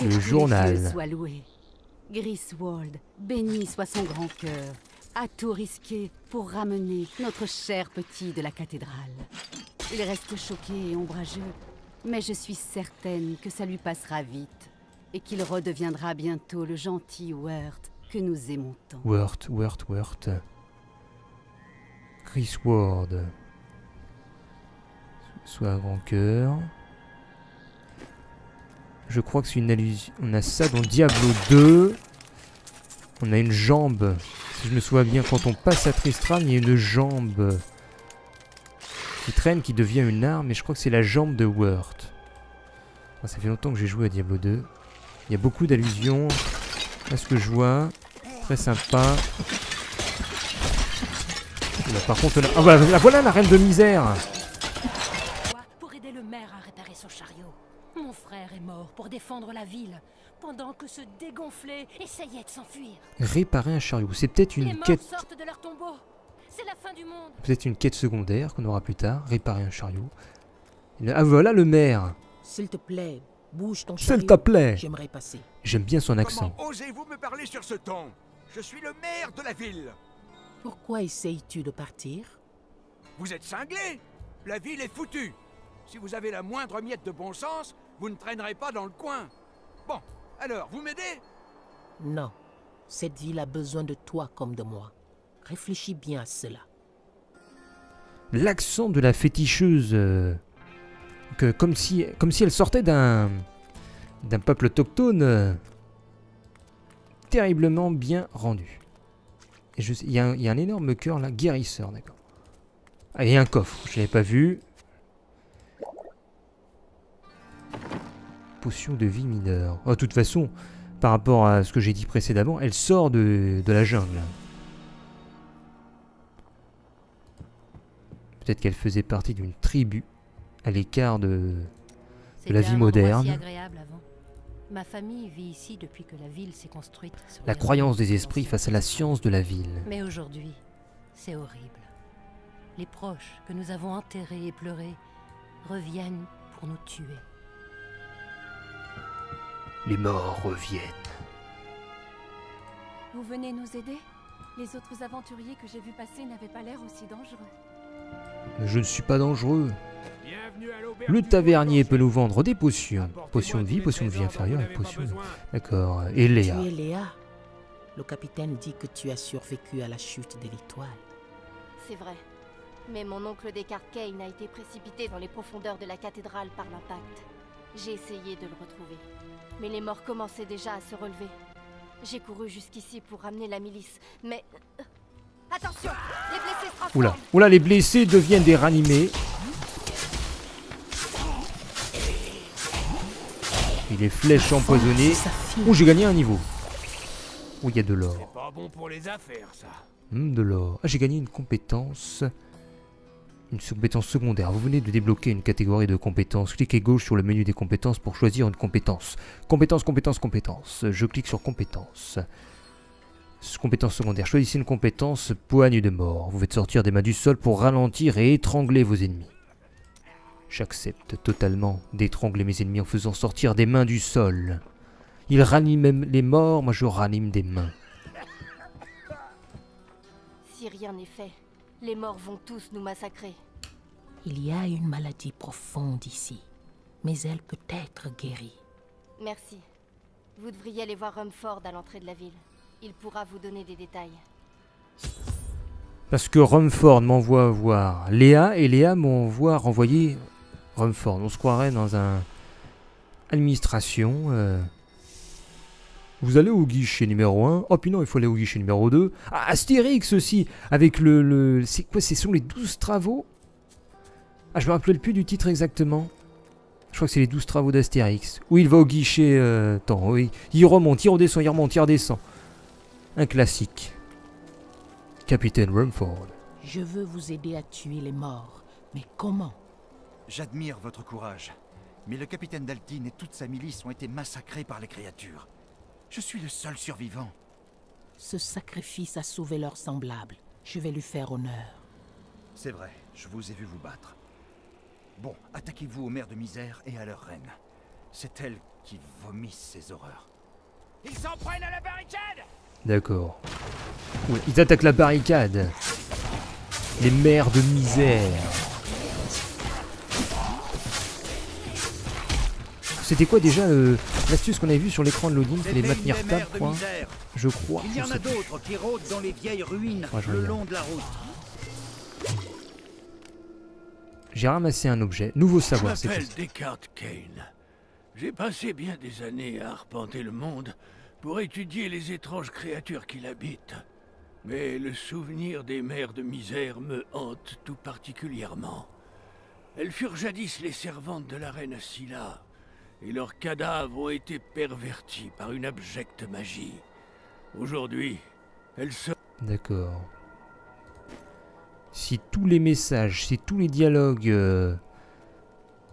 Speaker 2: Le journal.
Speaker 13: Soit loué. Griswold, béni soit son grand cœur, a tout risqué pour ramener notre cher petit de la cathédrale. Il reste choqué et ombrageux, mais je suis certaine que ça lui passera vite et qu'il redeviendra bientôt le gentil Wirt que nous aimons tant.
Speaker 2: Wirt. Griswold. Soit un grand cœur. Je crois que c'est une allusion. On a ça dans Diablo 2. On a une jambe. Si je me souviens bien, quand on passe à Tristram, il y a une jambe qui traîne, qui devient une arme. Et je crois que c'est la jambe de Wirt. Ça fait longtemps que j'ai joué à Diablo 2. Il y a beaucoup d'allusions à ce que je vois. Très sympa. Là, par contre, là... Ah voilà la reine de misère.
Speaker 1: Pour aider le maire à réparer son chariot. Mon frère est mort pour défendre la ville, pendant que ce dégonflé essayait de s'enfuir.
Speaker 2: Réparer un chariot, c'est peut-être une quête.
Speaker 1: Sortent de leur tombeau. C'est la fin du monde.
Speaker 2: Peut-être une quête secondaire qu'on aura plus tard. Réparer un chariot. Ah voilà le maire.
Speaker 3: S'il te plaît, bouge ton chariot.
Speaker 2: S'il te plaît.
Speaker 3: J'aimerais passer.
Speaker 2: J'aime bien son accent.
Speaker 8: Comment osez-vous me parler sur ce ton? Je suis le maire de la ville.
Speaker 3: Pourquoi essayes-tu de partir?
Speaker 8: Vous êtes cinglé. La ville est foutue. Si vous avez la moindre miette de bon sens, vous ne traînerez pas dans le coin. Bon, alors, vous m'aidez?
Speaker 3: Non. Cette ville a besoin de toi comme de moi. Réfléchis bien à cela.
Speaker 2: L'accent de la féticheuse... comme si elle sortait d'un peuple autochtone terriblement bien rendu. Et il y a un énorme cœur là, guérisseur, d'accord. Ah, et un coffre, je l'avais pas vu. Potion de vie mineure. Oh, de toute façon, par rapport à ce que j'ai dit précédemment, elle sort de la jungle. Peut-être qu'elle faisait partie d'une tribu à l'écart de la vie moderne.
Speaker 1: Agréable avant. Ma famille vit ici depuis que la ville s'est construite.
Speaker 2: La croyance des esprits face à la science de la ville.
Speaker 1: Mais aujourd'hui, c'est horrible. Les proches que nous avons enterrés et pleurés reviennent pour nous tuer.
Speaker 2: Les morts reviennent.
Speaker 9: Vous venez nous aider? Les autres aventuriers que j'ai vus passer n'avaient pas l'air aussi dangereux.
Speaker 2: Je ne suis pas dangereux. Le tavernier peut nous vendre des potions. Potions de vie inférieure et potions de... D'accord. Et Léa.
Speaker 3: Tu es Léa. Le capitaine dit que tu as survécu à la chute de l'étoile.
Speaker 10: C'est vrai. Mais mon oncle Descartes Kane a été précipité dans les profondeurs de la cathédrale par l'impact. J'ai essayé de le retrouver. Mais les morts commençaient déjà à se relever. J'ai couru jusqu'ici pour ramener la milice, mais... Attention! Les blessés se transforment!
Speaker 2: Oula, les blessés deviennent des ranimés. Et les flèches empoisonnées. Oh, j'ai gagné un niveau. Oh, il y a de l'or.
Speaker 12: C'est pas bon pour les affaires, ça.
Speaker 2: De l'or. Ah, j'ai gagné une compétence. Une compétence secondaire. Vous venez de débloquer une catégorie de compétences. Cliquez gauche sur le menu des compétences pour choisir une compétence. Compétence. Je clique sur compétences. Compétence secondaire. Choisissez une compétence poigne de mort. Vous faites sortir des mains du sol pour ralentir et étrangler vos ennemis. J'accepte totalement d'étrangler mes ennemis en faisant sortir des mains du sol. Ils raniment les morts, moi je ranime des mains.
Speaker 10: Si rien n'est fait, les morts vont tous nous massacrer.
Speaker 3: Il y a une maladie profonde ici, mais elle peut être guérie.
Speaker 10: Merci. Vous devriez aller voir Rumford à l'entrée de la ville. Il pourra vous donner des détails.
Speaker 2: Parce que Rumford m'envoie voir Léa et Léa m'envoie renvoyer Rumford. On se croirait dans un administration. Vous allez au guichet numéro 1. Oh puis non, il faut aller au guichet numéro 2. Ah, Astérix aussi. Avec c'est quoi? Ce sont les 12 travaux. Ah, je me rappelle plus du titre exactement. Je crois que c'est les 12 travaux d'Astérix. Où il va au guichet... attends, oui. Il remonte, il redescend, il remonte, il redescend. Un classique. Capitaine Rumford.
Speaker 3: Je veux vous aider à tuer les morts. Mais comment?
Speaker 4: J'admire votre courage. Mais le capitaine Daltyn et toute sa milice ont été massacrés par les créatures. Je suis le seul survivant.
Speaker 3: Ce sacrifice a sauvé leurs semblables. Je vais lui faire honneur.
Speaker 4: C'est vrai, je vous ai vu vous battre. Bon, attaquez-vous aux mères de misère et à leur reine. C'est elles qui vomissent ces horreurs.
Speaker 8: Ils s'en prennent à la barricade!
Speaker 2: D'accord. Oui, ils attaquent la barricade. Les mères de misère. C'était quoi déjà l'astuce qu'on avait vue sur l'écran de loading? Fallait maintenir tab, quoi. Je crois.
Speaker 11: Il y en a d'autres qui rôdent dans les vieilles ruines le long de la route.
Speaker 2: J'ai ramassé un objet. Nouveau savoir.
Speaker 12: Je m'appelle Descartes Kane. J'ai passé bien des années à arpenter le monde pour étudier les étranges créatures qui l'habitent. Mais le souvenir des mères de misère me hante tout particulièrement. Elles furent jadis les servantes de la reine Scylla, et leurs cadavres ont été pervertis par une abjecte magie. Aujourd'hui, elles se...
Speaker 2: D'accord. Si tous les messages, si tous les dialogues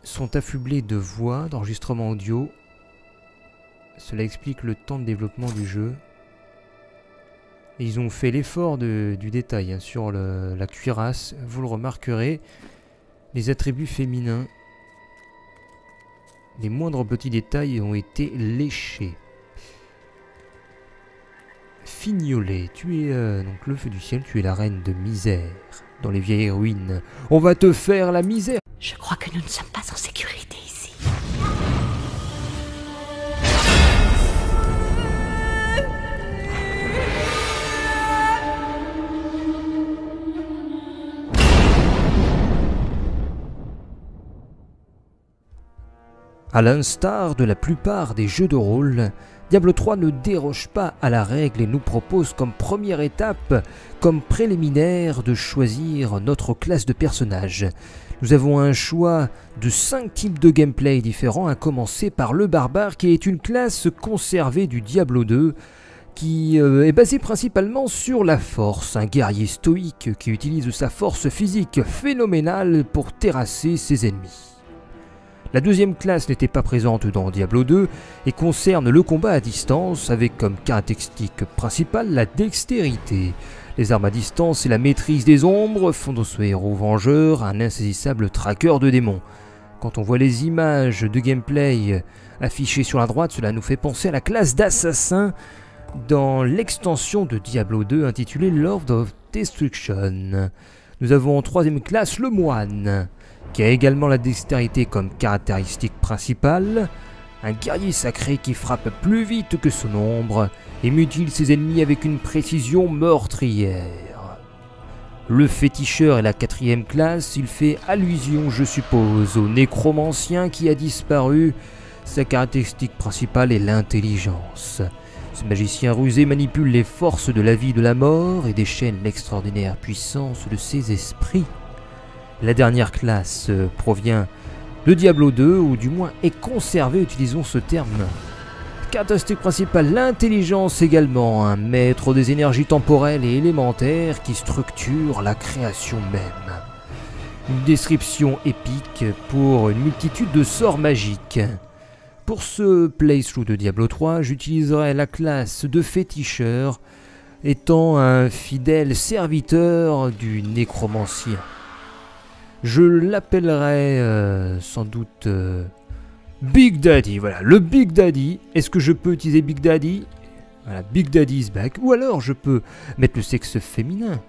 Speaker 2: sont affublés de voix, d'enregistrement audio, cela explique le temps de développement du jeu. Et ils ont fait l'effort du détail hein, sur la cuirasse. Vous le remarquerez, les attributs féminins, les moindres petits détails ont été léchés. Fignolet, tu es donc le feu du ciel, tu es la reine de misère. Dans les vieilles ruines, on va te faire la misère.
Speaker 3: Je crois que nous ne sommes pas en sécurité ici.
Speaker 2: À l'instar de la plupart des jeux de rôle, Diablo 3 ne déroge pas à la règle et nous propose comme première étape, comme préliminaire, de choisir notre classe de personnage. Nous avons un choix de 5 types de gameplay différents, à commencer par le barbare qui est une classe conservée du Diablo 2, qui est basée principalement sur la force, un guerrier stoïque qui utilise sa force physique phénoménale pour terrasser ses ennemis. La deuxième classe n'était pas présente dans Diablo 2 et concerne le combat à distance avec comme caractéristique principale la dextérité. Les armes à distance et la maîtrise des ombres font de ce héros vengeur un insaisissable traqueur de démons. Quand on voit les images de gameplay affichées sur la droite, cela nous fait penser à la classe d'assassin dans l'extension de Diablo 2 intitulée Lord of Destruction. Nous avons en troisième classe le moine, qui a également la dextérité comme caractéristique principale, un guerrier sacré qui frappe plus vite que son ombre et mutile ses ennemis avec une précision meurtrière. Le féticheur est la quatrième classe, il fait allusion, je suppose, au nécromancien qui a disparu. Sa caractéristique principale est l'intelligence. Ce magicien rusé manipule les forces de la vie et de la mort et déchaîne l'extraordinaire puissance de ses esprits. La dernière classe provient de Diablo 2, ou du moins est conservée, utilisons ce terme. Caractéristique principale, l'intelligence également, un maître des énergies temporelles et élémentaires qui structure la création même. Une description épique pour une multitude de sorts magiques. Pour ce playthrough de Diablo 3, j'utiliserai la classe de féticheur, étant un fidèle serviteur du nécromancien. Je l'appellerai sans doute Big Daddy, voilà, le Big Daddy. Est-ce que je peux utiliser Big Daddy? Voilà, Big Daddy is back. Ou alors je peux mettre le sexe féminin.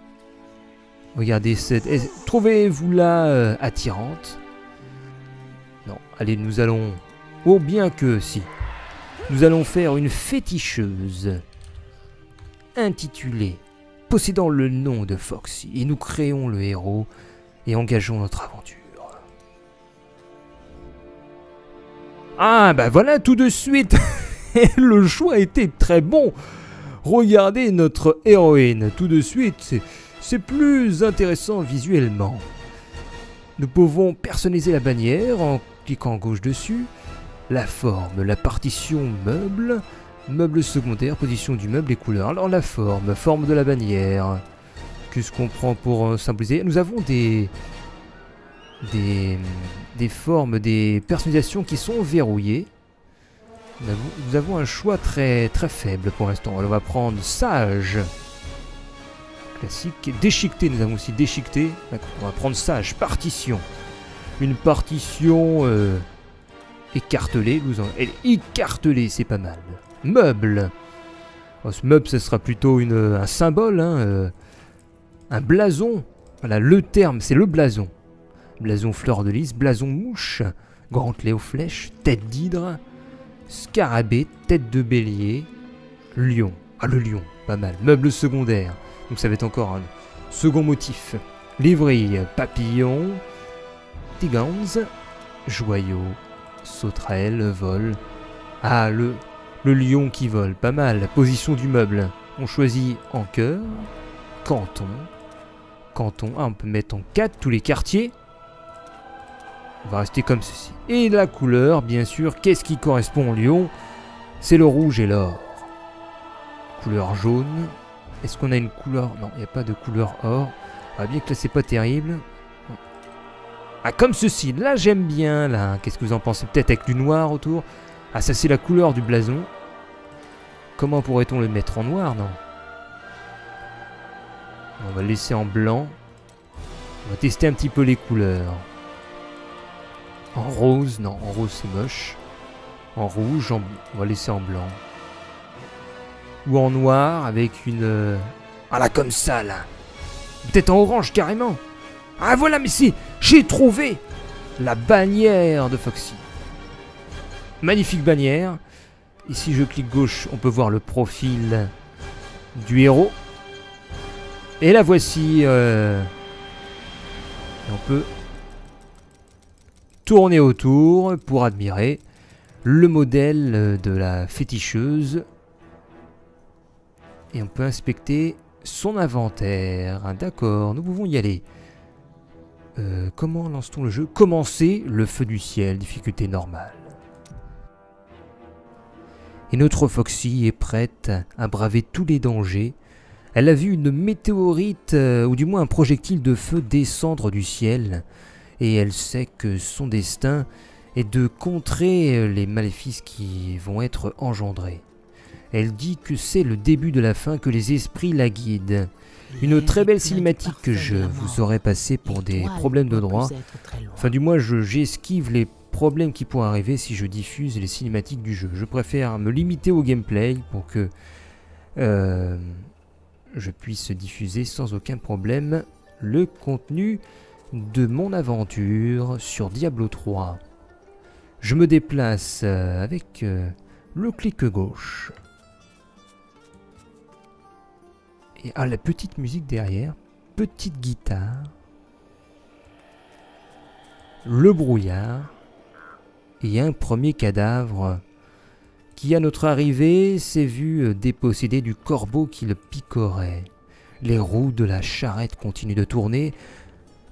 Speaker 2: Regardez cette... Trouvez-vous-la attirante? Non, allez, nous allons... Oh, bien que si. Nous allons faire une féticheuse intitulée possédant le nom de Foxy. Et nous créons le héros et engageons notre aventure. Ah, bah voilà, tout de suite. Le choix était très bon. Regardez notre héroïne. Tout de suite, c'est plus intéressant visuellement. Nous pouvons personnaliser la bannière en cliquant gauche dessus. La forme, la partition meuble, meuble secondaire, position du meuble et couleurs. Alors la forme de la bannière. Qu'est-ce qu'on prend pour symboliser? Nous avons des formes, des personnalisations qui sont verrouillées. Nous avons un choix très faible pour l'instant. On va prendre sage. Classique. Déchiqueté, nous avons aussi déchiqueté. On va prendre sage. Partition. Une partition écartelée. Elle est écartelée, c'est pas mal. Meuble. Oh, ce meuble, ce sera plutôt un symbole. Hein, un blason. Voilà, le terme, c'est le blason. Blason fleur de lys, blason mouche, gantelet aux flèches, tête d'hydre, scarabée, tête de bélier, lion. Ah, le lion, pas mal. Meuble secondaire. Donc ça va être encore un second motif. Livrille, papillon, tigans, joyau, sauterelle, vol. Ah, le lion qui vole, pas mal. La position du meuble. On choisit en cœur, canton. Canton, ah, on peut mettre en 4 tous les quartiers. On va rester comme ceci. Et la couleur, bien sûr, qu'est-ce qui correspond au lion? C'est le rouge et l'or. Couleur jaune. Est-ce qu'on a une couleur? Non, il n'y a pas de couleur or. Ah, bien que là, c'est pas terrible. Ah, comme ceci. Là, j'aime bien, là. Qu'est-ce que vous en pensez? Peut-être avec du noir autour. Ah, ça, c'est la couleur du blason. Comment pourrait-on le mettre en noir? Non. On va le laisser en blanc. On va tester un petit peu les couleurs. En rose, non, en rose c'est moche. En rouge, on va laisser en blanc. Ou en noir avec une... Ah là, comme ça, là. Peut-être en orange, carrément. Ah voilà, mais si, j'ai trouvé la bannière de Foxy. Magnifique bannière. Et si je clique gauche, on peut voir le profil du héros. Et la voici. Et on peut tourner autour pour admirer le modèle de la féticheuse. Et on peut inspecter son inventaire. D'accord, nous pouvons y aller. Comment lance-t-on le jeu? Commencer le feu du ciel, difficulté normale. Et notre Foxy est prête à braver tous les dangers. Elle a vu une météorite, ou du moins un projectile de feu descendre du ciel. Et elle sait que son destin est de contrer les maléfices qui vont être engendrés. Elle dit que c'est le début de la fin, que les esprits la guident. Une très belle cinématique que je vous aurais passée pour des problèmes de droit. Enfin du moins j'esquive les problèmes qui pourraient arriver si je diffuse les cinématiques du jeu. Je préfère me limiter au gameplay pour que je puisse diffuser sans aucun problème le contenu de mon aventure sur Diablo 3. Je me déplace avec le clic gauche. Et la petite musique derrière, petite guitare, le brouillard, et un premier cadavre qui à notre arrivée s'est vu dépossédé du corbeau qui le picorait. Les roues de la charrette continuent de tourner,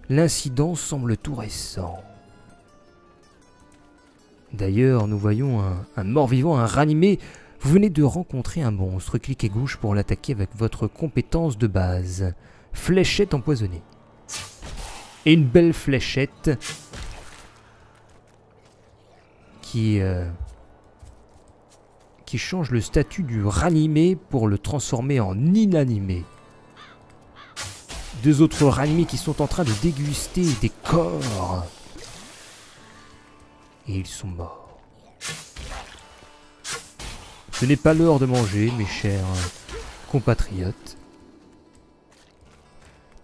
Speaker 2: l'incident semble tout récent. D'ailleurs, nous voyons un mort-vivant, un ranimé. Vous venez de rencontrer un monstre. Cliquez gauche pour l'attaquer avec votre compétence de base. Fléchette empoisonnée. Et une belle fléchette qui change le statut du ranimé pour le transformer en inanimé. Deux autres ranimés qui sont en train de déguster des corps. Et ils sont morts. Ce n'est pas l'heure de manger, mes chers compatriotes.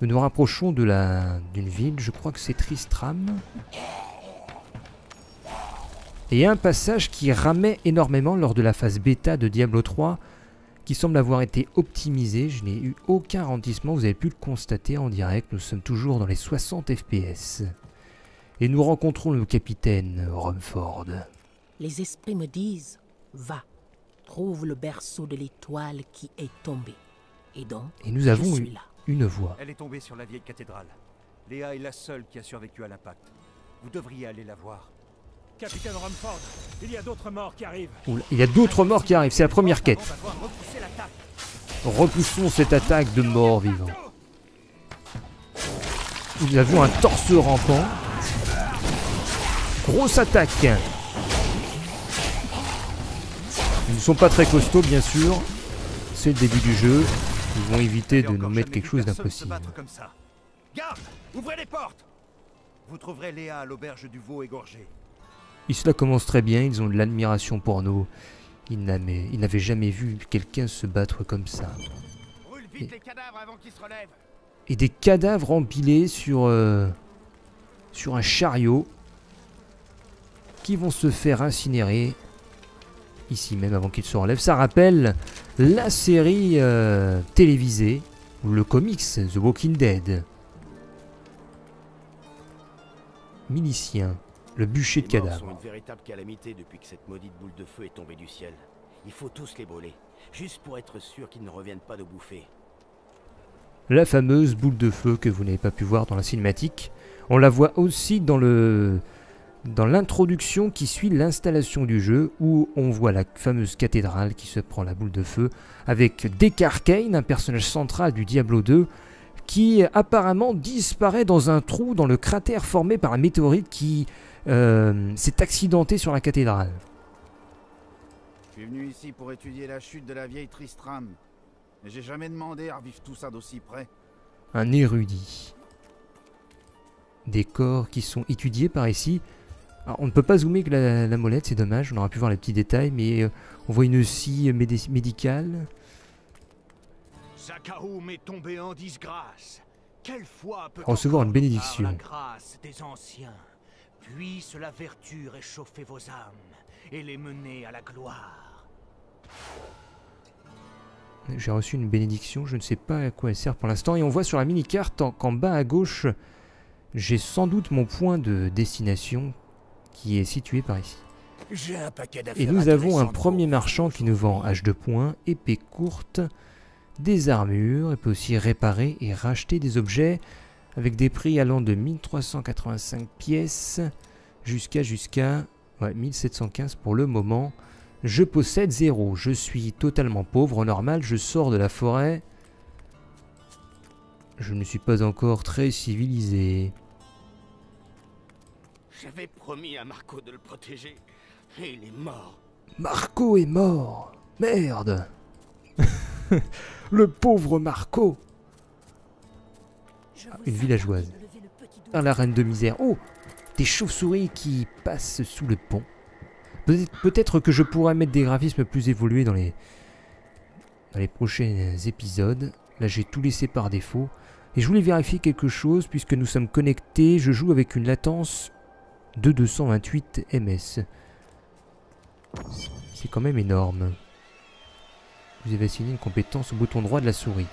Speaker 2: Nous nous rapprochons d'une ville, je crois que c'est Tristram. Et il y a un passage qui ramait énormément lors de la phase bêta de Diablo 3, qui semble avoir été optimisé. Je n'ai eu aucun ralentissement, vous avez pu le constater en direct, nous sommes toujours dans les 60 FPS. Et nous rencontrons le capitaine Rumford.
Speaker 3: Les esprits me disent, va, trouve le berceau de l'étoile qui est tombé. Et donc,
Speaker 2: et nous avons
Speaker 3: je suis là.
Speaker 2: Une voix.
Speaker 4: Elle est tombée sur la vieille cathédrale. Léa est la seule qui a survécu à l'impact. Vous devriez aller la voir.
Speaker 5: Capitaine Rumford, il y a d'autres morts qui arrivent.
Speaker 2: Oula, il y a d'autres morts qui arrivent, c'est la première quête. Repoussons cette attaque de morts vivants. Nous avons un torse rampant. Grosse attaque. Ils ne sont pas très costauds, bien sûr. C'est le début du jeu. Ils vont éviter de nous mettre quelque chose d'impossible.
Speaker 4: Garde, ouvrez les portes. Vous trouverez Léa à l'auberge du veau égorgé.
Speaker 2: Et cela commence très bien, ils ont de l'admiration pour nous. Ils n'avaient jamais vu quelqu'un se battre comme ça. Et des cadavres empilés sur un chariot qui vont se faire incinérer ici même avant qu'ils se relèvent. Ça rappelle la série télévisée, ou le comics The Walking Dead. Milicien. Le bûcher de cadavres.
Speaker 6: Sont une véritable calamité depuis que cette maudite boule de feu est tombée du ciel. Il faut tous les brûler, juste pour être sûr qu'ils ne reviennent pas nous bouffer.
Speaker 2: La fameuse boule de feu que vous n'avez pas pu voir dans la cinématique. On la voit aussi dans l'introduction qui suit l'installation du jeu, où on voit la fameuse cathédrale qui se prend la boule de feu, avec Deckard Cain, un personnage central du Diablo 2, qui apparemment disparaît dans un trou dans le cratère formé par un météorite qui s'est accidenté sur la cathédrale.
Speaker 7: Je suis venu ici pour étudier la chute de la vieille Tristram. Mais j'ai jamais demandé à revivre tout ça d'aussi près.
Speaker 2: Un érudit. Des corps qui sont étudiés par ici. Alors, on ne peut pas zoomer que la molette, c'est dommage. On aurait pu voir les petits détails, mais on voit une scie médicale.
Speaker 11: Zakaoum est tombé en disgrâce. Quelle fois peut
Speaker 2: recevoir une bénédiction.
Speaker 11: La grâce des anciens. Puisse la vertu réchauffer vos âmes et les mener à la gloire.
Speaker 2: J'ai reçu une bénédiction, je ne sais pas à quoi elle sert pour l'instant. Et on voit sur la mini-carte qu'en bas à gauche, j'ai sans doute mon point de destination qui est situé par ici. Et nous avons un premier marchand qui nous vend hache de poing, épée courte, des armures. Il peut aussi réparer et racheter des objets avec des prix allant de 1385 pièces jusqu'à 1715 pour le moment. Je possède 0, je suis totalement pauvre, normal, je sors de la forêt. Je ne suis pas encore très civilisé.
Speaker 6: J'avais promis à Marco de le protéger, et il est mort.
Speaker 2: Marco est mort. Merde. Le pauvre Marco. Une villageoise. La reine de misère. Oh, des chauves-souris qui passent sous le pont. Peut-être que je pourrais mettre des graphismes plus évolués dans les prochains épisodes. Là, j'ai tout laissé par défaut. Et je voulais vérifier quelque chose, puisque nous sommes connectés. Je joue avec une latence de 228 ms. C'est quand même énorme. Vous avez assigné une compétence au bouton droit de la souris.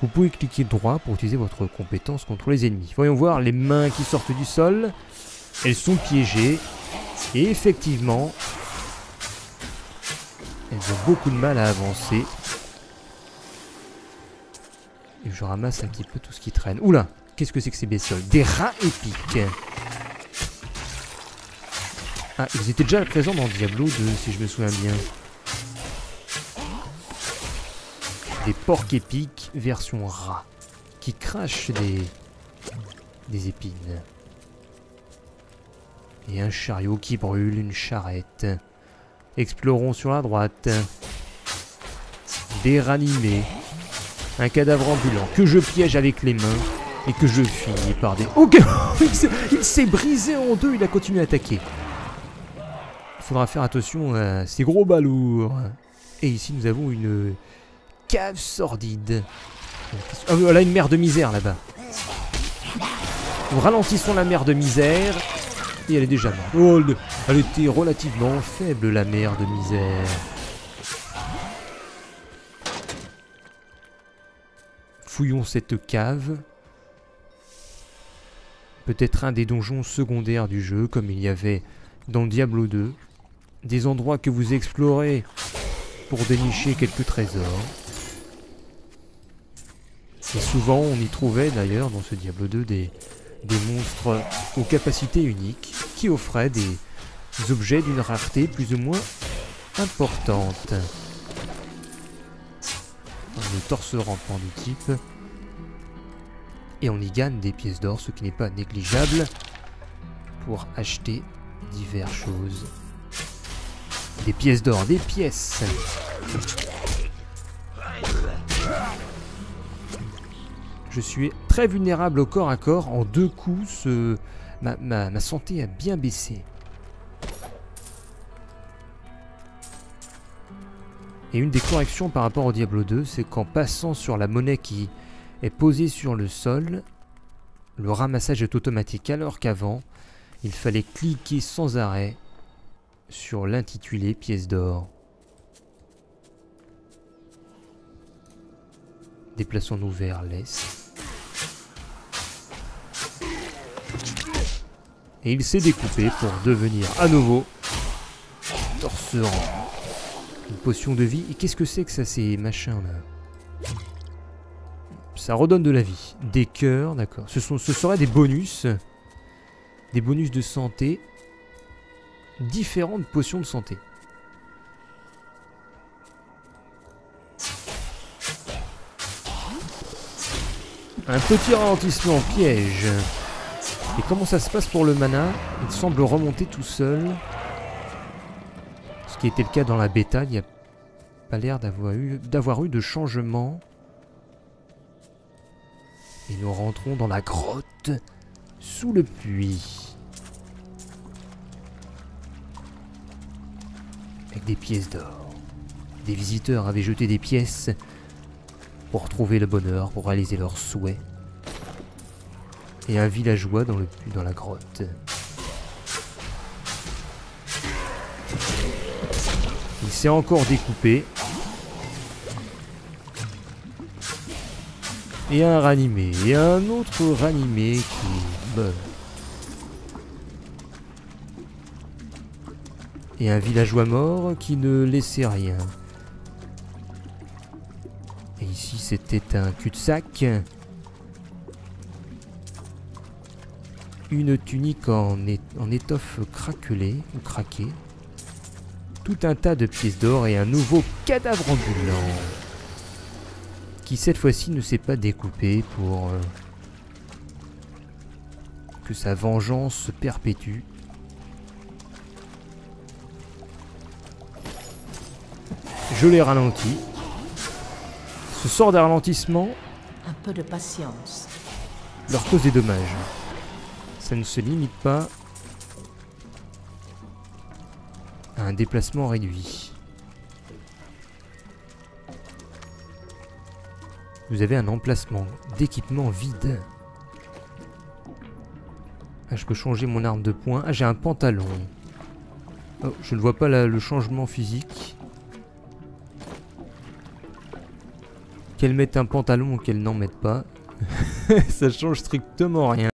Speaker 2: Vous pouvez cliquer droit pour utiliser votre compétence contre les ennemis. Voyons voir les mains qui sortent du sol. Elles sont piégées. Et effectivement, elles ont beaucoup de mal à avancer. Et je ramasse un petit peu tout ce qui traîne. Oula, qu'est-ce que c'est que ces bestioles? Des rats épiques. Ah, ils étaient déjà présents dans Diablo 2, si je me souviens bien. Des porcs épiques version rat, qui crachent des épines. Et un chariot qui brûle, une charrette. Explorons sur la droite. Des ranimés. Un cadavre ambulant que je piège avec les mains et que je finis par des... Ok. Il s'est brisé en deux, il a continué à attaquer. Il faudra faire attention à ces gros balourds. Et ici nous avons une cave sordide. Ah, voilà une mer de misère là-bas. Nous ralentissons la mer de misère. Et elle est déjà morte. Oh, elle était relativement faible, la mer de misère. Fouillons cette cave. Peut-être un des donjons secondaires du jeu, comme il y avait dans Diablo 2. Des endroits que vous explorez pour dénicher quelques trésors. Et souvent, on y trouvait d'ailleurs dans ce Diablo 2 des monstres aux capacités uniques qui offraient des objets d'une rareté plus ou moins importante. Le torse rampant du type. Et on y gagne des pièces d'or, ce qui n'est pas négligeable pour acheter diverses choses. Des pièces d'or, des pièces. Je suis très vulnérable au corps à corps. En 2 coups, ma santé a bien baissé. Et une des corrections par rapport au Diablo 2, c'est qu'en passant sur la monnaie qui est posée sur le sol, le ramassage est automatique, alors qu'avant, il fallait cliquer sans arrêt sur l'intitulé pièce d'or. Déplaçons-nous vers l'est. Et il s'est découpé pour devenir à nouveau torserant. Une potion de vie. Et qu'est-ce que c'est que ça, ces machins là? Ça redonne de la vie. Des cœurs, d'accord. Ce seraient des bonus. Des bonus de santé. Différentes potions de santé. Un petit ralentissement piège. Et comment ça se passe pour le mana? Il semble remonter tout seul. Ce qui était le cas dans la bêta. Il n'y a pas l'air d'avoir eu de changement. Et nous rentrons dans la grotte sous le puits. Avec des pièces d'or. Des visiteurs avaient jeté des pièces pour trouver le bonheur, pour réaliser leurs souhaits. Et un villageois dans la grotte. Il s'est encore découpé. Et un ranimé. Et un autre ranimé qui meurt. Et un villageois mort qui ne laissait rien. Et ici c'était un cul-de-sac. Une tunique en étoffe craquelée ou craquée. Tout un tas de pièces d'or et un nouveau cadavre ambulant. Qui cette fois-ci ne s'est pas découpé pour que sa vengeance se perpétue. Je l'ai ralenti. Ce sort de ralentissement
Speaker 3: Un peu de patience.
Speaker 2: leur cause des dommages. Ça ne se limite pas à un déplacement réduit. Vous avez un emplacement d'équipement vide. Ah, je peux changer mon arme de poing. Ah, j'ai un pantalon. Oh, je ne vois pas le changement physique. Qu'elle mette un pantalon ou qu'elle n'en mette pas, ça change strictement rien.